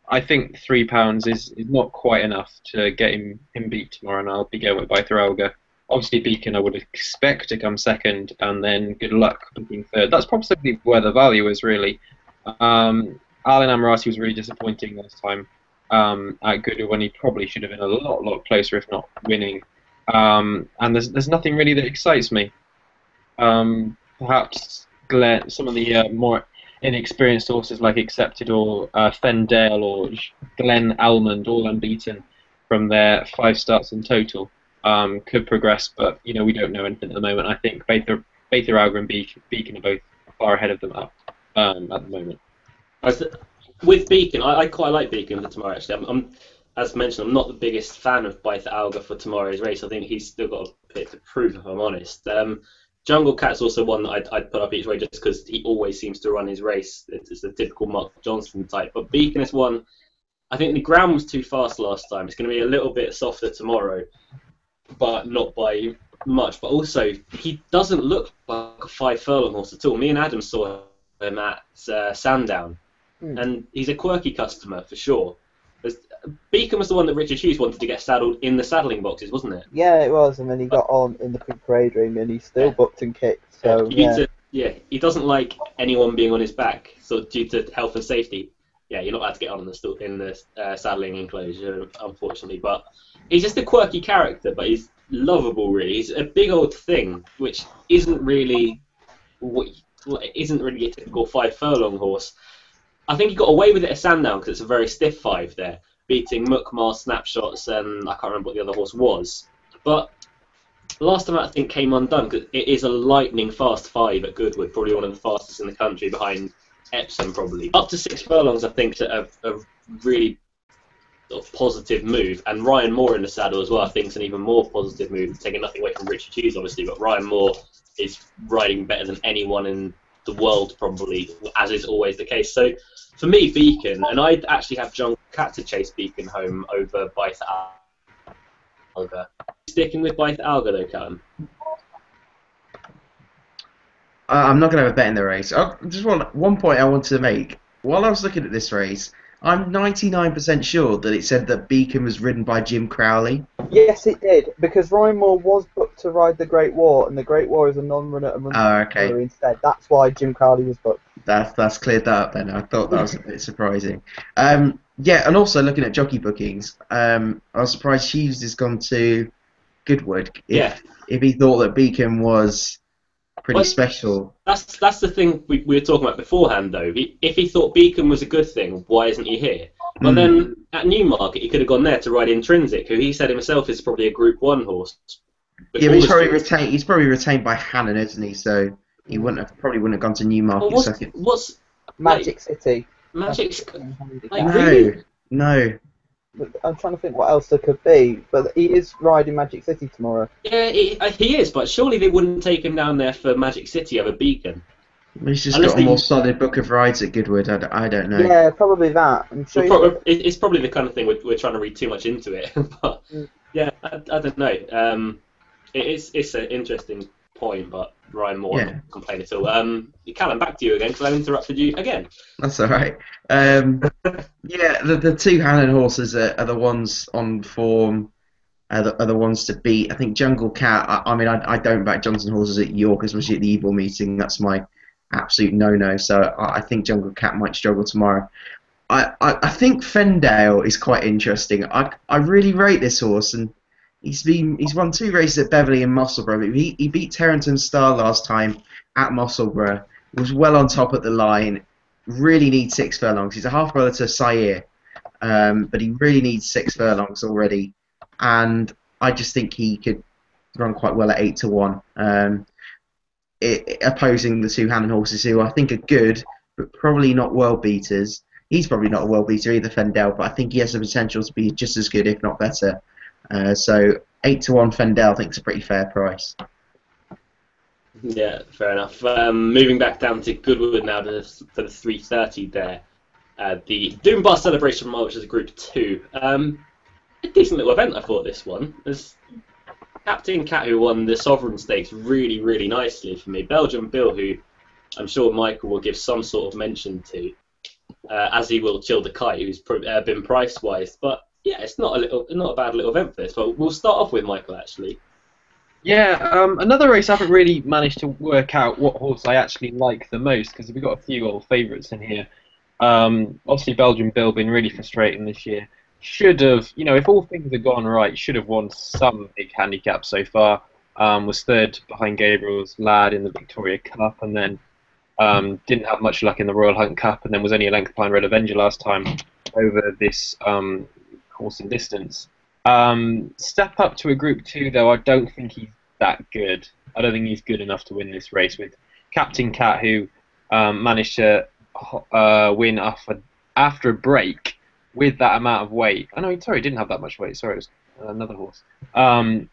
I think £3 is not quite enough to get him beat tomorrow, and I'll be going with Bytha Alga. Obviously, Beacon I would expect to come second, and then good luck being third. That's probably where the value is, really. Alan Amarati was really disappointing last time at Goodwood when he probably should have been a lot closer, if not winning. And there's nothing really that excites me. Perhaps some of the more inexperienced horses like Accepted or Fendale or Glen Almond, all unbeaten from their 5 starts in total, could progress, but we don't know anything at the moment. I think Bytha Alga and Beacon are both far ahead of them at the moment. With Beacon, I quite like Beacon for tomorrow. Actually, I'm as mentioned, I'm not the biggest fan of Bytha Alga for tomorrow's race. I think he's still got a bit to prove, if I'm honest. Jungle Cat's also one that I'd put up each way just because he always seems to run his race. It's a typical Mark Johnston type. But Beacon is one. I think the ground was too fast last time. It's going to be a little bit softer tomorrow, but not by much. But also, he doesn't look like a 5 furlong horse at all. Me and Adam saw him at Sandown, and he's a quirky customer for sure. Beacon was the one that Richard Hughes wanted to get saddled in the saddling boxes, wasn't it? Yeah, it was, and then he got on in the parade ring, and he still booked and kicked. So he doesn't like anyone being on his back, sort of due to health and safety. Yeah, you're not allowed to get on in the saddling enclosure, unfortunately. But he's just a quirky character, but he's lovable, really. He's a big old thing, which isn't really a typical 5 furlong horse. I think he got away with it at Sandown because it's a very stiff 5 there, beating Mukmar, Snapshots, and I can't remember what the other horse was. But last time I think came undone because it is a lightning fast 5 at Goodwood, probably one of the fastest in the country behind Epsom probably. Up to 6 furlongs I think is a really sort of positive move, and Ryan Moore in the saddle as well I think is an even more positive move, taking nothing away from Richard Hughes obviously, but Ryan Moore is riding better than anyone in the world probably, as is always the case. So for me, Beacon, and I'd actually have Jungle Cat to chase Beacon home over Bytha Alga. Sticking with Bytha Alga though, Callum? I'm not going to have a bet in the race. Just one point I wanted to make. While I was looking at this race, I'm 99% sure that it said that Beacon was ridden by Jim Crowley. Yes, it did, because Ryan Moore was booked to ride the Great War, and the Great War is a non-runner and runs instead. That's why Jim Crowley was booked. That's cleared that up then. I thought that was a bit surprising. Yeah, and also looking at jockey bookings, I was surprised Hughes has gone to Goodwood. If he thought that Beacon was pretty special. That's the thing we were talking about beforehand, though. If he thought Beacon was a good thing, why isn't he here? But then at Newmarket, he could have gone there to ride Intrinsic, who he said himself is probably a Group 1 horse. Yeah, but he's probably retained by Hannon, isn't he? So he probably wouldn't have gone to Newmarket second. What's Magic City? Really? No. I'm trying to think what else there could be, but he is riding Magic City tomorrow. Yeah, he is, but surely they wouldn't take him down there for Magic City over Beacon. He's just got a more solid book of rides at Goodwood. I don't know. Yeah, probably that. I'm sure it's probably the kind of thing we're trying to read too much into it. But yeah, I don't know. It's an interesting point, but Ryan Moore, not complain at all. Callum, back to you again because I interrupted you again. That's all right. Yeah, the 2 Hannon horses are the ones on form. Are the ones to beat. I think Jungle Cat. I don't back Johnson horses at York, especially at the Ebor meeting. That's my absolute no-no. So I think Jungle Cat might struggle tomorrow. I think Fendale is quite interesting. I really rate this horse, and he's won 2 races at Beverley and Musselburgh. He beat Terrington Star last time at Musselburgh. Was well on top at the line. Really needs 6 furlongs. He's a half brother to Sayer, but he really needs 6 furlongs already. And I just think he could run quite well at 8-1. Opposing the 2 Hannon horses, who I think are good, but probably not world beaters. He's probably not a world beater either, Fendale, but I think he has the potential to be just as good, if not better. So 8-1 Fendale, I think is a pretty fair price. Yeah, fair enough. Moving back down to Goodwood now for the 3:30 there. the Doom Bar Celebration Mile, which is Group 2. A decent little event, I thought, this one. There's Captain Cat, who won the Sovereign Stakes really, really nicely for me. Belgian Bill, who I'm sure Michael will give some sort of mention to, as he will Chill the Kite, who's been price-wise. But yeah, it's not a bad little event for this. But we'll start off with Michael, actually. Yeah, another race I haven't really managed to work out what horse I actually like the most, because we've got a few old favourites in here. Obviously, Belgian Bill been really frustrating this year. Should have, if all things had gone right, should have won some big handicap so far. Was third behind Gabriel's Lad in the Victoria Cup, and then didn't have much luck in the Royal Hunt Cup, and then was only a length behind Red Avenger last time over this course and distance. Step up to a Group 2, though. I don't think he's that good. I don't think he's good enough to win this race with Captain Cat, who managed to win after a break with that amount of weight. Oh, no, sorry, he didn't have that much weight. Sorry, it was another horse. I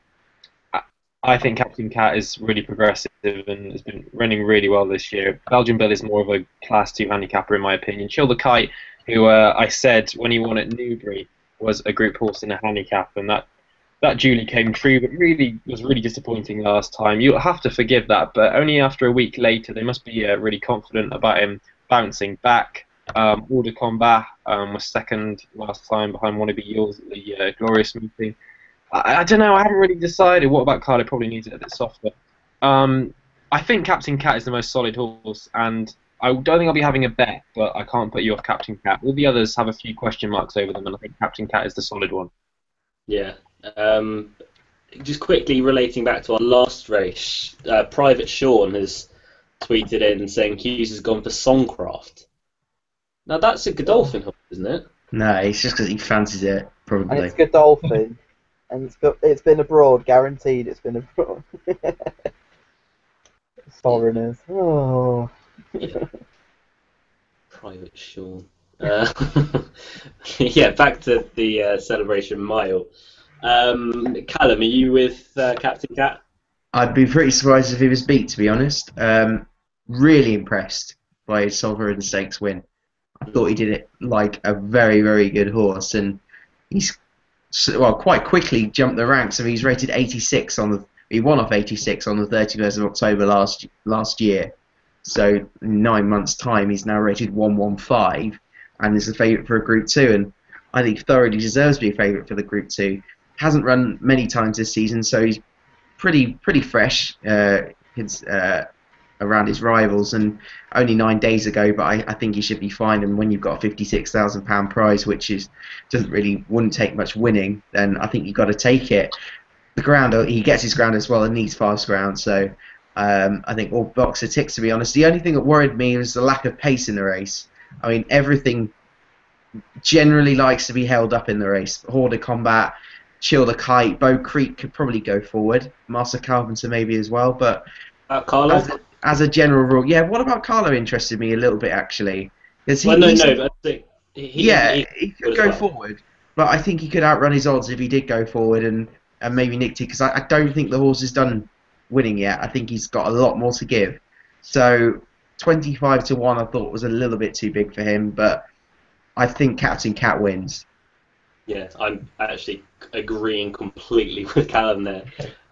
think Captain Cat is really progressive and has been running really well this year. Belgian Bill is more of a Class 2 handicapper, in my opinion. Chill the Kite, who I said when he won at Newbury was a group horse in a handicap, and that duly came true, but was really disappointing last time. You'll have to forgive that, but only after a week later, they must be really confident about him bouncing back. Hors de Combat was second last time behind Wannabe Yours at the Glorious meeting. I don't know, I haven't really decided. What about Carlo? Probably needs it a bit softer. I think Captain Cat is the most solid horse, and I don't think I'll be having a bet, but I can't put you off Captain Cat. All the others have a few question marks over them, and I think Captain Cat is the solid one. Yeah. Just quickly relating back to our last race, Private Sean has tweeted in saying Hughes has gone for Songcraft. Now that's a Godolphin horse, isn't it? No, it's just because he fancies it, probably. And it's Godolphin, and it's been abroad, guaranteed. It's been abroad. Foreigners. Oh. Yeah. Private Sean. Yeah, back to the Celebration Mile. Callum, are you with Captain Cat? I'd be pretty surprised if he was beat, to be honest. Really impressed by his Sovereign Stakes win. I thought he did it like a very, very good horse, and he's quite quickly jumped the ranks. I mean, he's rated 86 he won off 86 on the 31st of October last year. So in 9 months' time, he's now rated 115, and is a favourite for a Group 2. And I think thoroughly deserves to be a favourite for the Group 2. Hasn't run many times this season, so he's pretty fresh. Around his rivals, and only 9 days ago, but I think he should be fine. And when you've got a £56,000 prize, which wouldn't take much winning, then I think you've got to take it. The ground, he gets his ground as well and needs fast ground, so I think all boxer ticks, to be honest. The only thing that worried me was the lack of pace in the race. I mean, everything generally likes to be held up in the race. Hors de Combat, Chill the Kite, Bow Creek could probably go forward. Master Carpenter maybe as well, but Carlo? As a general rule, yeah. What about Carlo interested me a little bit, actually. But I think he could go forward, but I think he could outrun his odds if he did go forward and maybe nicked it, because I don't think the horse is done winning yet. I think he's got a lot more to give. So 25 to 1 I thought was a little bit too big for him, but I think Captain Cat wins. Yeah, I'm actually agreeing completely with Callum there.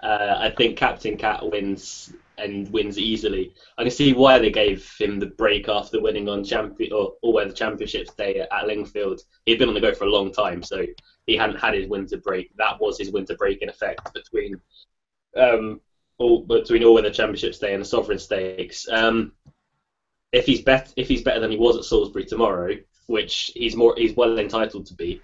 I think Captain Cat wins, and wins easily. I can see why they gave him the break after winning on the Championships Day at Lingfield. He'd been on the go for a long time, so he hadn't had his winter break. That was his winter break in effect between all the Championships Day and the Sovereign Stakes. If he's better than he was at Salisbury tomorrow, which he's well entitled to be,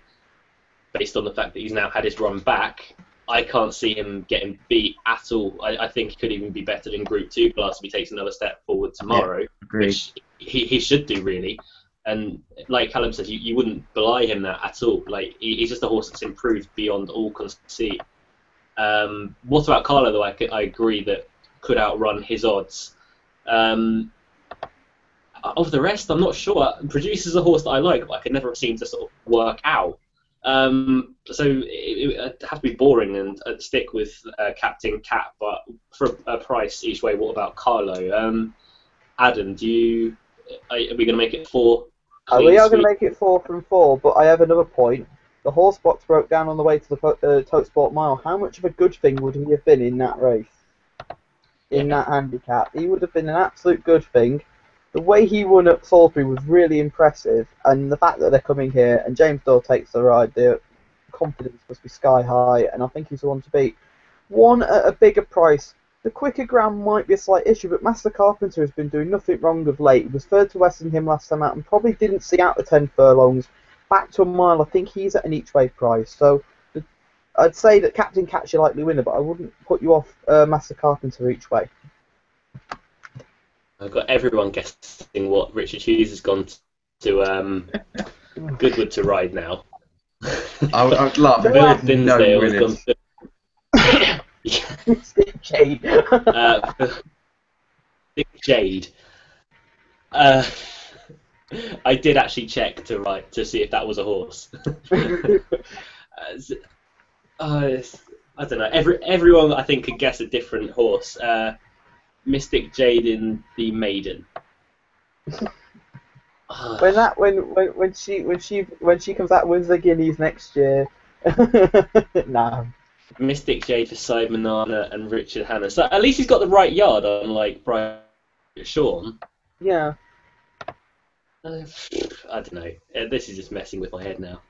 based on the fact that he's now had his run back, I can't see him getting beat at all. I think he could even be better than Group 2 class if he takes another step forward tomorrow, which he should do, really. And like Callum said, you wouldn't belie him that at all. Like he's just a horse that's improved beyond all conceit. What about Carlo, though? I agree that could outrun his odds. Of the rest, I'm not sure. Producer's a horse that I like, but I could never seem to sort of work out. So it have to be boring and stick with Captain Cat, but for a price each way. What about Carlo? Adam, are we going to make it 4 We are going sweep. to make it 4 from 4, but I have another point. The horse box broke down on the way to the Tote Sport Mile. How much of a good thing would he have been in that race? In Yeah. that handicap? He would have been an absolute good thing. The way he won at Salisbury was really impressive, and the fact that they're coming here and James Doyle takes the ride, their confidence must be sky high, and I think he's the one to beat. One at a bigger price. The quicker ground might be a slight issue, but Master Carpenter has been doing nothing wrong of late. He was third to Western last time out and probably didn't see out the 10 furlongs. Back to a mile, I think he's at an each way price. So I'd say that Captain Cat's your likely winner, but I wouldn't put you off Master Carpenter each way. I've got everyone guessing what Richard Hughes has gone to Goodwood to ride now. I'd love Bill no Dinsdale has gone winners. to Stick Jade. Dick Jade. I did actually check to see if that was a horse. I don't know. Everyone I think could guess a different horse. Mystic Jade in the Maiden. when she comes out wins the Guineas next year. Nah. Mystic Jade for Simon Nana and Richard Hanna. So at least he's got the right yard, unlike Brian Sean. Yeah. I don't know. This is just messing with my head now.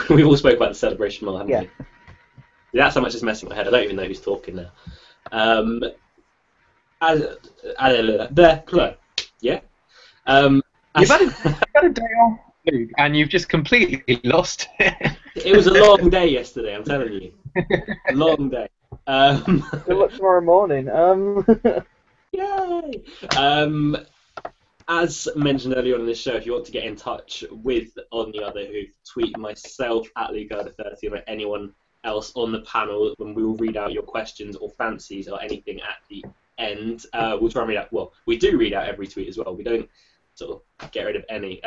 We've all spoke about the Celebration Mile, haven't we? That's how much it's messing with my head. I don't even know who's talking now. Yeah. You've had a day off, Luke, and you've just completely lost it. It was a long day yesterday, I'm telling you. Long day. Good luck tomorrow morning. Yay! As mentioned earlier on in this show, if you want to get in touch with On the Other Who, tweet myself at LukeArder30 or anyone else on the panel, and we will read out your questions or fancies or anything at the end. We'll try and read out. Well, we do read out every tweet as well. We don't sort of get rid of any.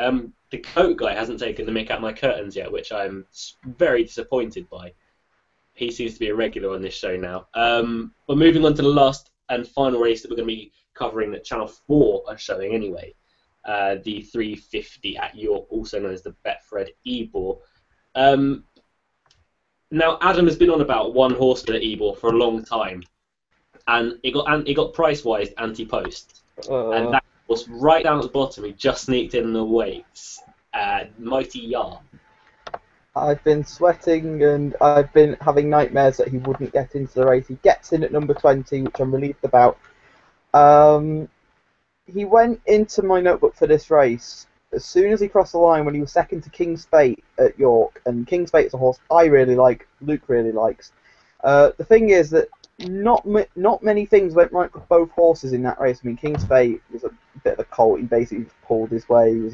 The coat guy hasn't taken the mick out my curtains yet, which I'm very disappointed by. He seems to be a regular on this show now. We're moving on to the last and final race that we're going to be covering that Channel 4 are showing anyway. The 350 at York, also known as the Betfred Ebor. Now, Adam has been on about one horse for the Ebor for a long time, and it got price-wise anti-post. And that was right down at the bottom. He just sneaked in the weights. Mighty Yar. I've been sweating and I've been having nightmares that he wouldn't get into the race. He gets in at number 20, which I'm relieved about. He went into my notebook for this race as soon as he crossed the line when he was second to King's Fate at York. And King's Fate is a horse I really like, Luke really likes. The thing is that not many things went right for both horses in that race. I mean, King's Fate was a bit of a colt. He basically just pulled his way. He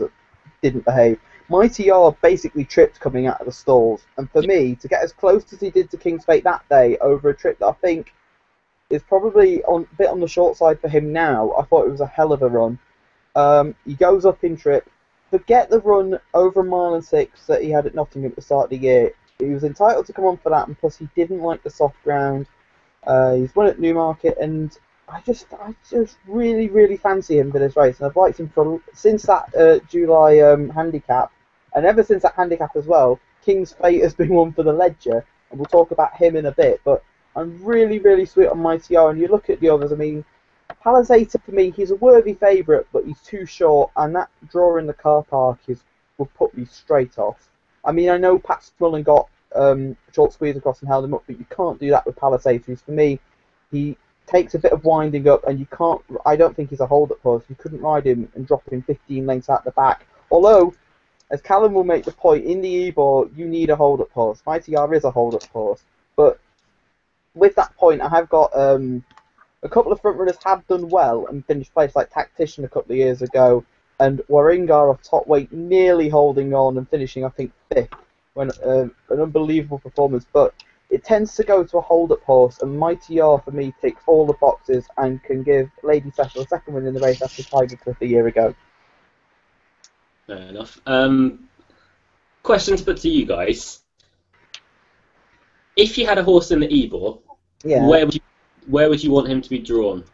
didn't behave. Mighty Yard basically tripped coming out of the stalls, and for me, to get as close as he did to King's Fate that day over a trip that I think is probably a bit on the short side for him now, I thought it was a hell of a run. He goes up in trip. Forget the run over a mile and 6 that he had at Nottingham at the start of the year. He was entitled to come on for that, and plus he didn't like the soft ground. He's won at Newmarket, and I just really, really fancy him for this race, and I've liked him since that July handicap, and ever since that handicap as well. King's Fate has been one for the ledger, and we'll talk about him in a bit. But I'm really, really sweet on Mighty R, and you look at the others. I mean, Palisator for me, he's a worthy favourite, but he's too short, and that draw in the car park will put me straight off. I mean, I know Pat Smullen got short squeeze across and held him up, but you can't do that with Palisator. For me, he takes a bit of winding up, and you can't. I don't think he's a hold-up horse. You couldn't ride him and drop him 15 lengths out the back. Although, as Callum will make the point, in the Ebor, you need a hold-up horse. Mighty R is a hold-up horse. But with that point, I have got a couple of front runners have done well and finished place, like Tactician a couple of years ago, and Warringar off top weight, nearly holding on and finishing, I think, 5th, when an unbelievable performance. But it tends to go to a hold-up horse, and Mighty R for me ticks all the boxes and can give Lady Cecil a second win in the race after Tiger Cliff a year ago. Fair enough. Questions put to you guys. If you had a horse in the Ebor, Yeah. where would you want him to be drawn?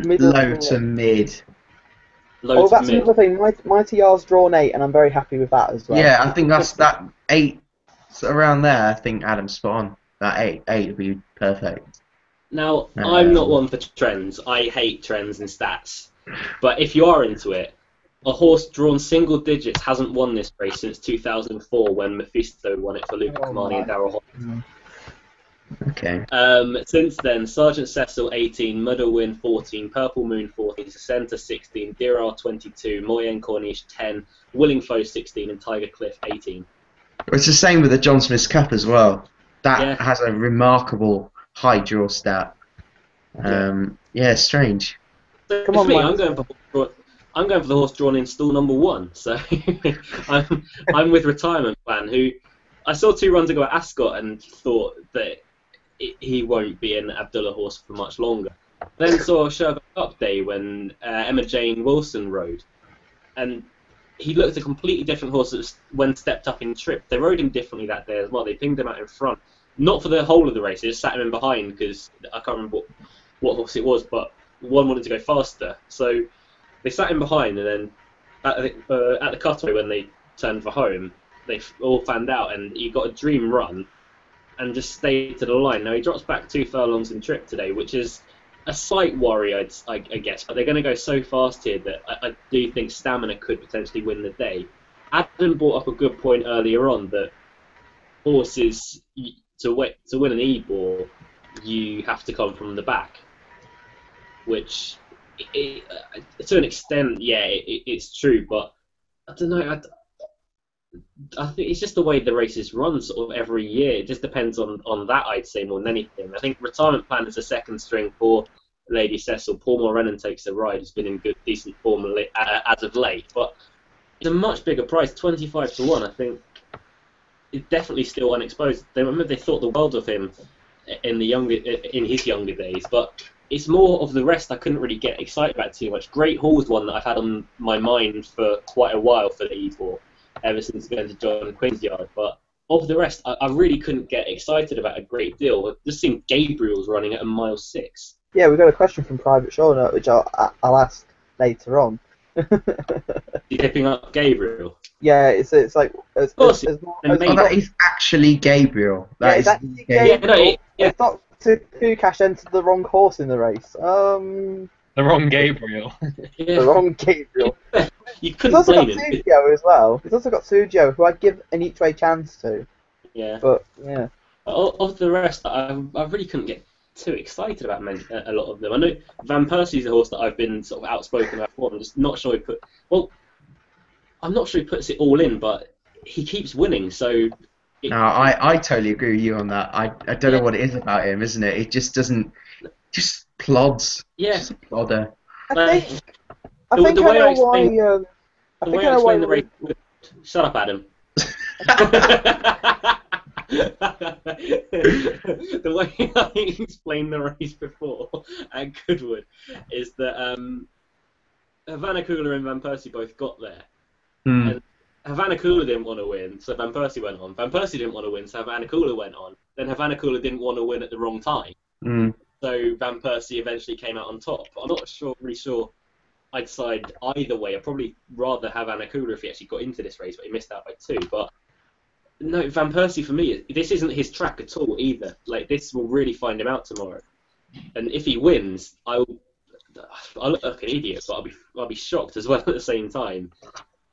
Middle low to to mid. Low Oh, to that's mid. another thing. My TR's drawn 8, and I'm very happy with that as well. Yeah, I think that's that 8 around there. I think Adam's spot on. That 8 would be perfect. Now, I'm not Um, one for trends. I hate trends and stats. But if you are into it, a horse drawn single digits hasn't won this race since 2004 when Mephisto won it for Luca Oh Kamani and my. Darrell Hobbs. Okay. Since then, Sergeant Cecil 18, Mudder Win 14, Purple Moon 14, Centre 16, Dirar 22, Moyen Corniche 10, Willing Foe 16, and Tiger Cliff 18. It's the same with the John Smith's Cup as well. That Yeah. has a remarkable high draw stat. Yeah, strange. So Come for on, me, Mike. I'm going for the horse drawn in stall number 1. So I'm with Retirement Plan, who I saw 2 runs ago at Ascot and thought that he won't be an Abdullah horse for much longer. Then saw Sherbrooke Cup Day when Emma Jane Wilson rode, and he looked a completely different horse when stepped up in trip. They rode him differently that day as well. They pinged him out in front, not for the whole of the race. They just sat him in behind because I can't remember what horse it was, but one wanted to go faster. So they sat him behind, and then at the cutaway when they turned for home, they all fanned out, and he got a dream run and just stayed to the line. Now he drops back 2 furlongs in trip today, which is a slight worry, I guess. But they're going to go so fast here that I do think stamina could potentially win the day. Adam brought up a good point earlier on that horses to win an Ebor, you have to come from the back, which to an extent, yeah, it's true. But I don't know. I think it's just the way the races run sort of every year. It just depends on that, I'd say, more than anything. I think Retirement Plan is a second string for Lady Cecil. Paul Morenon takes a ride. He's been in good, decent form as of late. But it's a much bigger price, 25 to 1. I think it's definitely still unexposed. They remember they thought the world of him in his younger days. But it's more of the rest I couldn't really get excited about too much. Great Hall's one that I've had on my mind for quite a while for the Ebor, ever since going to John Quinn's yard. But of the rest, I really couldn't get excited about a great deal. I've just seen Gabriel's running at a mile 6. Yeah, we've got a question from Private Shauna, which I'll ask later on. You picking up Gabriel? Yeah, it's like Of course, that is actually Gabriel. Yeah, That it's is actually Gabriel. Gabriel. Yeah. It's not Kukash entered the wrong horse in the race. The wrong Gabriel. The wrong Gabriel. You He's couldn't also got blame him. Sujio as well. He's also got Sujio, who I'd give an each way chance to. Yeah. But yeah. Of the rest, I really couldn't get too excited about a lot of them. I know Van Persie's a horse that I've been sort of outspoken about before. I'm just not sure I'm not sure he puts it all in, but he keeps winning. So No, I totally agree with you on that. I don't know what it is about him, isn't it? It just doesn't, just plods. Yeah. Just a plodder. I think I know why. The way I explain the race. Shut up, Adam. The way I explained the race before at Goodwood is that Havana Cooler and Van Persie both got there. And Havana Cooler didn't want to win, so Van Persie went on. Van Persie didn't want to win, so Havana Cooler went on. Then Havana Cooler didn't want to win at the wrong time, so Van Persie eventually came out on top. I'm not really sure I'd side either way. I'd probably rather have Havana Cooler if he actually got into this race, but he missed out by 2. But no, Van Persie for me, this isn't his track at all either. Like, this will really find him out tomorrow. And if he wins, I'll look like an idiot, but I'll be shocked as well at the same time.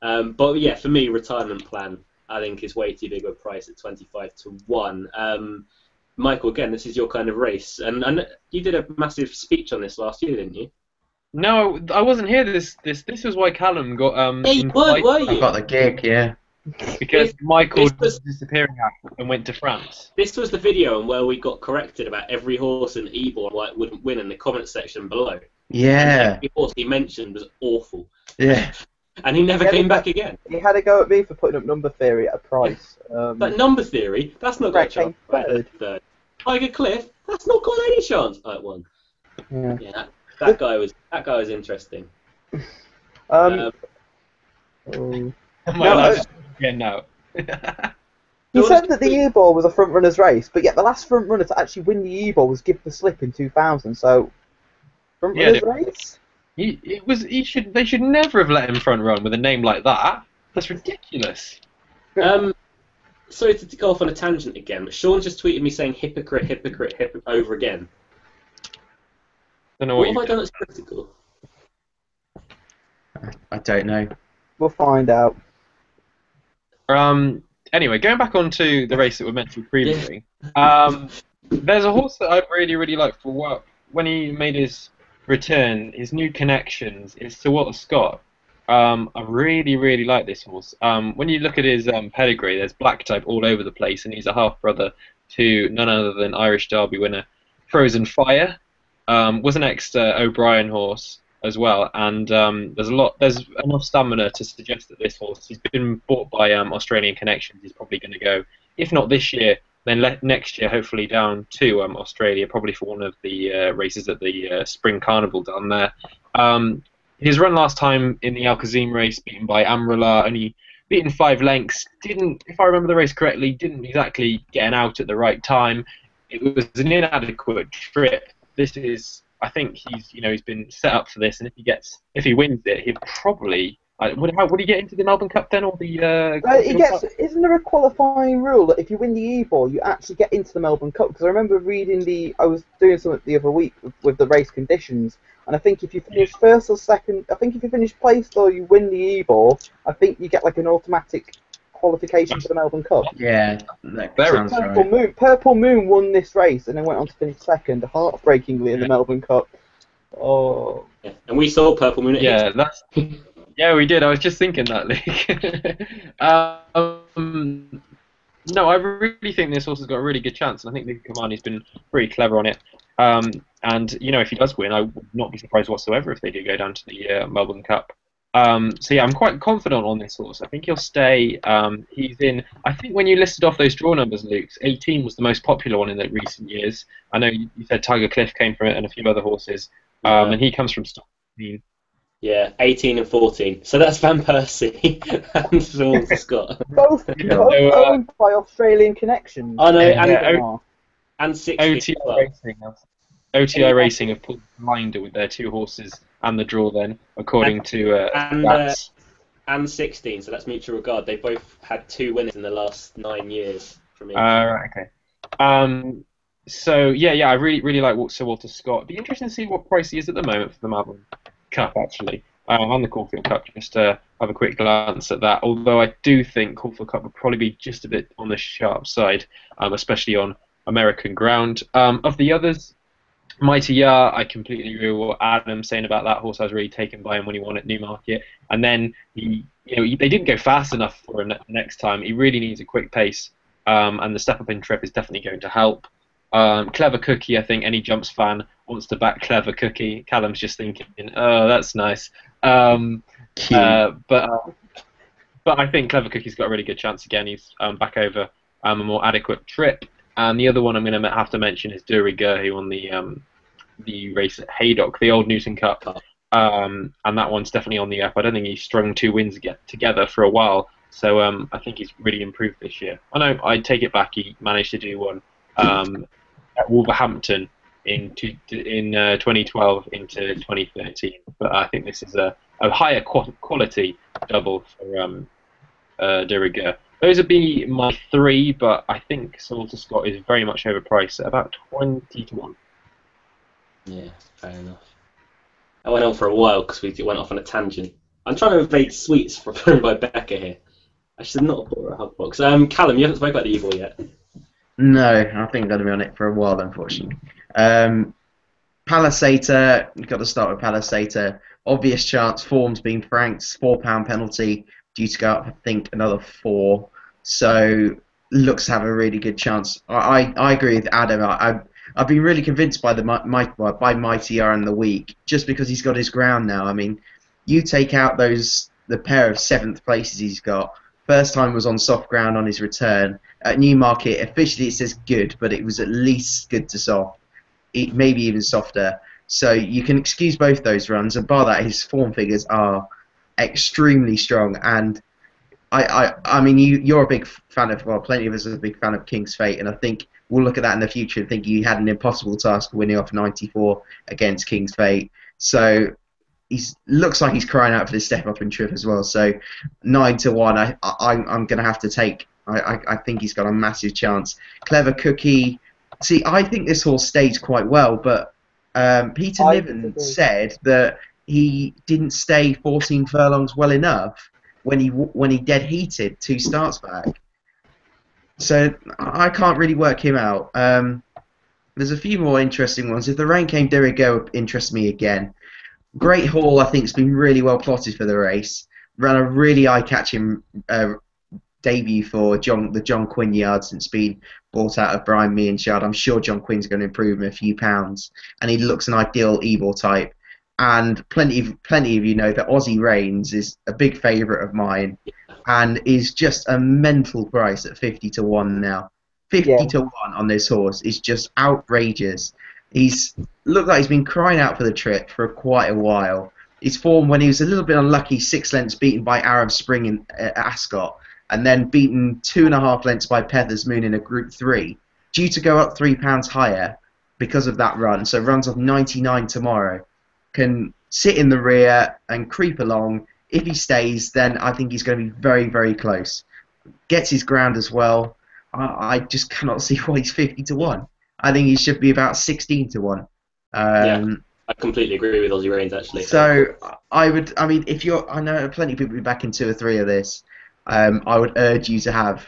But yeah, for me, Retirement Plan, I think, is way too big of a price at 25 to 1. Michael, again, this is your kind of race, and you did a massive speech on this last year, didn't you? No, I wasn't here. This was why Callum got Yeah, you were you? I got the gig, yeah. Because Michael was disappearing and went to France. This was the video where we got corrected about every horse in Ebor and why it wouldn't win in the comment section below. Yeah. Every horse he mentioned was awful. Yeah. And he never came back again. He had a go at me for putting up number theory at a price. But number theory, that's not got a chance. Third. Tiger Cliff, that's not got any chance at 1. Yeah, that guy was interesting. Oh. No. He said that the Ebor was a front runner's race, but yet the last front runner to actually win the Ebor was Give the Slip in 2000. So Front Yeah, runners race? They should never have let him front run with a name like that. That's ridiculous. Sorry to go off on a tangent again, but Sean just tweeted me saying hypocrite, hypocrite, hypocrite over again. Don't know What what have I you done that's critical? I don't know. We'll find out. Anyway, going back onto the race that we mentioned previously, there's a horse that I really, really like for what when he made his return, his new connections is Sir Walter Scott. I really, really like this horse. When you look at his pedigree, there's black type all over the place, and he's a half brother to none other than Irish Derby winner Frozen Fire. Was an ex O'Brien horse as well, and there's enough stamina to suggest that this horse, he's been bought by Australian connections. He's probably going to go, if not this year, then next year, hopefully down to Australia, probably for one of the races at the Spring Carnival down there. His run last time in the Al Kazim race, beaten by Amrullah, only beaten 5 lengths. Didn't, if I remember the race correctly, didn't exactly get an out at the right time. It was an inadequate trip. This is, I think he's been set up for this, and if he wins it, he'll probably. Would he get into the Melbourne Cup then, or the? Isn't there a qualifying rule that if you win the Ebor, you actually get into the Melbourne Cup? Because I remember I was doing something the other week with the race conditions, and I think if you finish first or second, I think if you finish placed or you win the Ebor, I think you get like an automatic qualification for the Melbourne Cup. Yeah, that sounds right. Purple Moon won this race and then went on to finish second, heartbreakingly in the Melbourne Cup. Oh. Yeah. And we saw Purple Moon at that's. Yeah, we did. I was just thinking that, Lee. No, I really think this horse has got a really good chance, and I think Luke Kamani's been pretty clever on it. And if he does win, I would not be surprised whatsoever if they do go down to the Melbourne Cup. So yeah, I'm quite confident on this horse. I think he'll stay. He's in. I think when you listed off those draw numbers, Luke, 18 was the most popular one in the recent years. I know you said Tiger Cliff came from it, and a few other horses. And he comes from Stock. Yeah, 18 and 14. So that's Van Persie and Sir Walter Scott. Both owned by Australian connections. Oh no, and 16. OTI Racing have pulled the blinder with their 2 horses and the draw then, according to and 16. So that's Mutual Regard. They both had 2 winners in the last 9 years from each. Right, okay. So yeah, I really, really like Sir Walter Scott. It'd be interesting to see what price he is at the moment for the Melbourne Cup, actually, and the Caulfield Cup, just to have a quick glance at that. Although I do think Caulfield Cup would probably be just a bit on the sharp side, especially on American ground. Of the others, Mighty Yar, I completely agree with what Adam's saying about that horse. I was really taken by him when he won at Newmarket, and then they didn't go fast enough for him next time. He really needs a quick pace, and the step up in trip is definitely going to help. Clever Cookie, I think any Jumps fan wants to back Clever Cookie. Callum's just thinking, oh, that's nice. But I think Clever Cookie's got a really good chance again. He's back over a more adequate trip. And the other one I'm going to have to mention is De Rigueur, who won the race at Haydock, the old Newton Cup. And that one's definitely on the up. I don't think he's strung 2 wins together for a while. So I think he's really improved this year. I know, I take it back, he managed to do one at Wolverhampton in 2012 into 2013, but I think this is a higher quality double for De Rigueur. Those would be my 3, but I think Sir Walter Scott is very much overpriced at about 20 to 1. Yeah, fair enough. I went on for a while because we went off on a tangent. I'm trying to evade sweets thrown by Becca here. I should not have bought her a hug box. Callum, you haven't spoken about the Ebor yet. No, I think I'm going to be on it for a while, unfortunately. Palisator, you've got to start with Palisator. Obvious chance, form's been franked, £4 penalty, due to go up, I think, another 4. So, looks to have a really good chance. I agree with Adam. I've been really convinced by by Mighty Yar in the week, just because he's got his ground now. I mean, you take out the pair of 7th places he's got. First time was on soft ground on his return. At Newmarket, officially it says good, but it was at least good to soft. Maybe even softer. So you can excuse both those runs, and bar that, his form figures are extremely strong. And I mean, you're a big fan of, well, plenty of us are a big fan of King's Fate, and I think will look at that in the future and think he had an impossible task winning off 94 against King's Fate. So looks like he's crying out for this step up in trip as well. So 9-1, I'm going to have to take. I think he's got a massive chance. Clever Cookie. See, I think this horse staged quite well, but Peter Niven said that he didn't stay 14 furlongs well enough when he dead heated 2 starts back. So I can't really work him out. There's a few more interesting ones. If the Rain Came Dirigo interests me again. Great Hall, I think, has been really well plotted for the race. Ran a really eye-catching debut for the John Quinn yard since being bought out of Brian Meehan's yard. I'm sure John Quinn's going to improve him a few pounds, and he looks an ideal Ebor type. And plenty of you know that Aussie Reigns is a big favourite of mine, and is just a mental price at 50-1 now. 50-1 on this horse is just outrageous. He's looked like he's been crying out for the trip for quite a while. His form when he was a little bit unlucky, 6 lengths beaten by Arab Spring in Ascot, and then beaten 2.5 lengths by Pethers Moon in a Group 3, due to go up £3 higher because of that run. So runs off 99 tomorrow. Can sit in the rear and creep along. If he stays, then I think he's going to be very, very close. Gets his ground as well. I just cannot see why he's 50-1. I think he should be about 16-1. Yeah, I completely agree with Aussie Reigns, actually. So I mean, I know plenty of people will be back in 2 or 3 of this. I would urge you to have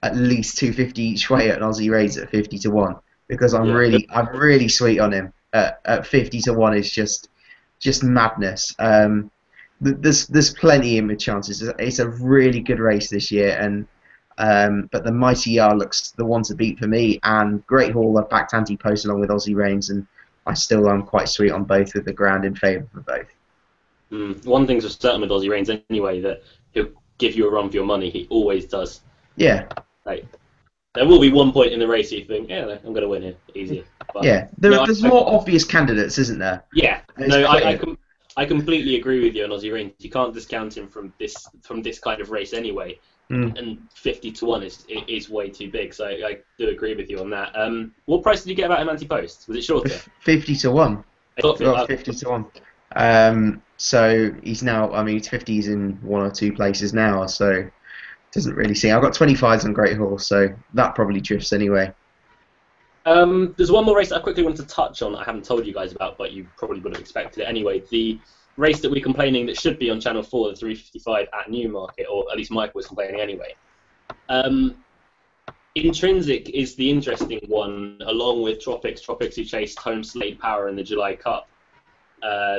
at least 250 each way at Aussie Reigns at 50-1, because I'm really sweet on him at 50-1 is just madness. There's plenty of chances. It's a really good race this year, and but the Mighty Yar looks the one to beat for me, and Great Hall I've backed anti-post along with Aussie Reigns, and I still am quite sweet on both with the ground in favour for both. One thing's for certain with Aussie Reigns anyway, that he'll give you a run for your money. He always does. Yeah. Like, there will be one point in the race you think, yeah, I'm going to win here, easy. But, yeah, there's more obvious candidates, isn't there? Yeah. No, I completely agree with you on Aussie Reigns. You can't discount him from this kind of race anyway. And 50-1 is way too big, so I do agree with you on that. What price did you get about him anti-post? Was it shorter? 50-1. 50-1. So he's now, I mean, he's 50s in 1 or 2 places now, so it doesn't really seem. I've got 25s on Great Horse, so that probably drifts anyway. There's one more race that I quickly wanted to touch on that I haven't told you guys about, but you probably would have expected it anyway. The race that we're complaining that should be on Channel 4, the 355 at Newmarket, or at least Michael was complaining anyway. Intrinsic is the interesting one, along with Tropics who chased home Slade Power in the July Cup,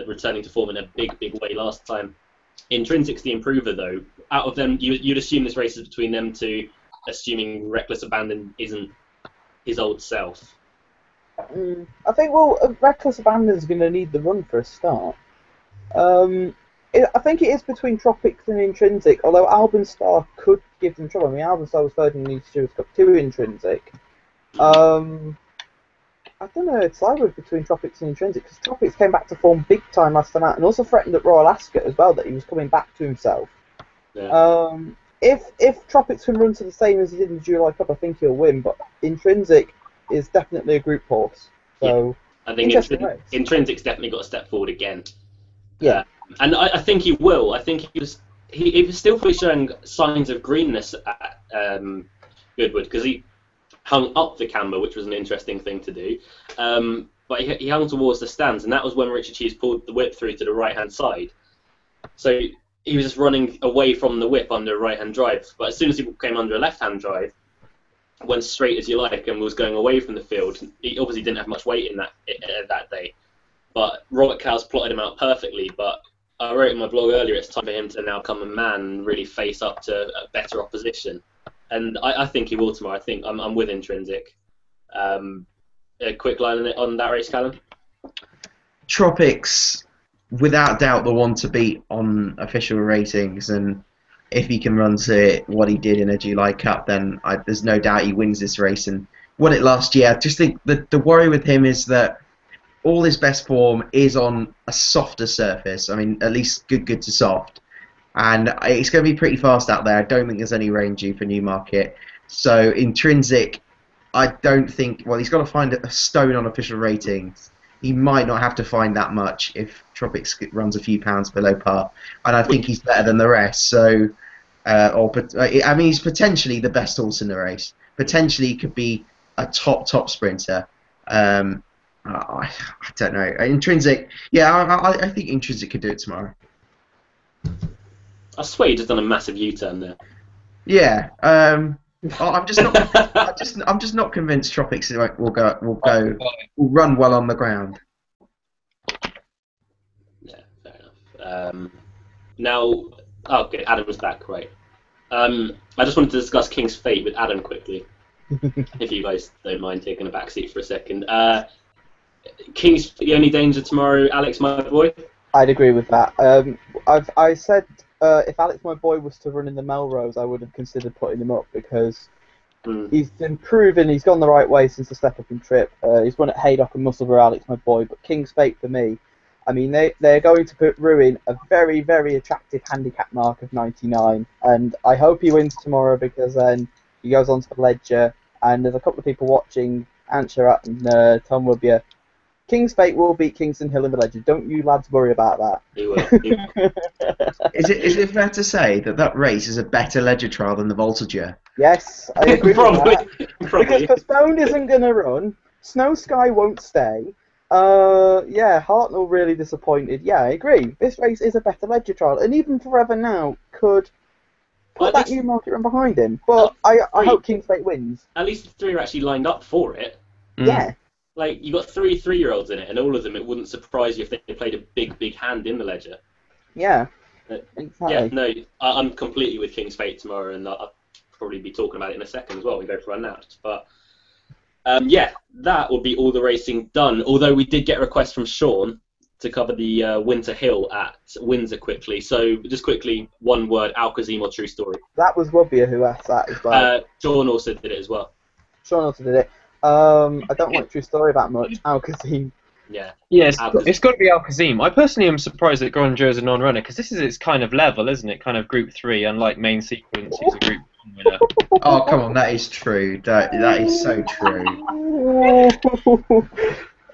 returning to form in a big way last time. Intrinsic's the improver, though. Out of them, you'd assume this race is between them two, assuming Reckless Abandon isn't his old self. I think, Reckless Abandon is going to need the run for a start. I think it is between Tropics and Intrinsic, although Albon Star could give them trouble. I mean, Albon Star was third in the Stewards Cup to Intrinsic. I don't know, it's either between Tropics and Intrinsic, because Tropics came back to form big time last time out, and also threatened at Royal Ascot as well, that he was coming back to himself. Yeah. If Tropics can run to the same as he did in the July Cup, I think he'll win, but Intrinsic is definitely a group horse. So yeah. I think Intrinsic's definitely got a step forward again. Yeah. And I think he will. I think he was still probably showing signs of greenness at Goodwood, because he hung up the camber, which was an interesting thing to do. But he hung towards the stands, and that was when Richard Hughes pulled the whip through to the right-hand side. So he was just running away from the whip under a right-hand drive. But as soon as he came under a left-hand drive, went straight as you like and was going away from the field. He obviously didn't have much weight in that day. But Robert Cowles plotted him out perfectly. But I wrote in my blog earlier, it's time for him to now come a man and really face up to a better opposition. And I think he will tomorrow. I think I'm with Intrinsic. A quick line on that race, Callum? Tropics, without doubt, the one to beat on official ratings, and if he can run to what he did in a July Cup, then there's no doubt he wins this race and won it last year. I just think the worry with him is that all his best form is on a softer surface. I mean, at least good to soft. And it's going to be pretty fast out there. I don't think there's any rain due for Newmarket. So Intrinsic, I don't think. Well, he's got to find a stone on official ratings. He might not have to find that much if Tropics runs a few pounds below par, and I think he's better than the rest. So, I mean, he's potentially the best horse in the race. Potentially, he could be a top sprinter. I don't know. Intrinsic, yeah, I think Intrinsic could do it tomorrow. I swear he just done a massive U-turn there. Yeah. I'm just not. I'm just not convinced Tropics will run well on the ground. Yeah, fair enough. Now, okay, Adam's back, right? I just wanted to discuss King's Fate with Adam quickly, if you guys don't mind taking a back seat for a second. King's the only danger tomorrow, Alex, my boy. I'd agree with that. I said if Alex, my boy, was to run in the Melrose, I would have considered putting him up because he's been proven he's gone the right way since the step up and trip. He's won at Haydock and Musselburgh, Alex, my boy. But King's Fate for me, I mean, they're going to ruin a very, very attractive handicap mark of 99, and I hope he wins tomorrow because then he goes on to the Ledger, and there's a couple of people watching, Antcherat and Tom Wubia. King's Fate will beat Kingston Hill in the Ledger. Don't you lads worry about that. He will. Is it fair to say that race is a better Ledger trial than the Voltigeur? Yes, I agree with that. Probably. Because Postponed isn't going to run, Snow Sky won't stay. Yeah, Hartnell really disappointed. Yeah, I agree. This race is a better Ledger trial, and even Forever Now could put that Newmarket run behind him. But I hope King's Fate wins. At least the three are actually lined up for it. Yeah. Like, you got three 3-year-olds in it, and all of them, it wouldn't surprise you if they played a big hand in the Ledger. Yeah. Exactly. Yeah, no, I'm completely with King's Fate tomorrow, and I'll probably be talking about it in a second as well. We go for run out, but yeah, that will be all the racing done. Although we did get a request from Sean to cover the Winter Hill at Windsor quickly. So just quickly, one word: Alcazim or True Story. That was Wubia who asked that as well. Sean also did it as well. Sean also did it. I don't like True Story that much. Alcazim. Yeah. Yes, it's got to be Alcazim. I personally am surprised that Grandeur is a non-runner because this is its kind of level, isn't it? Kind of Group 3, unlike Main Sequence, who's a Group 1 winner. Oh, come on, that is true. That is so true.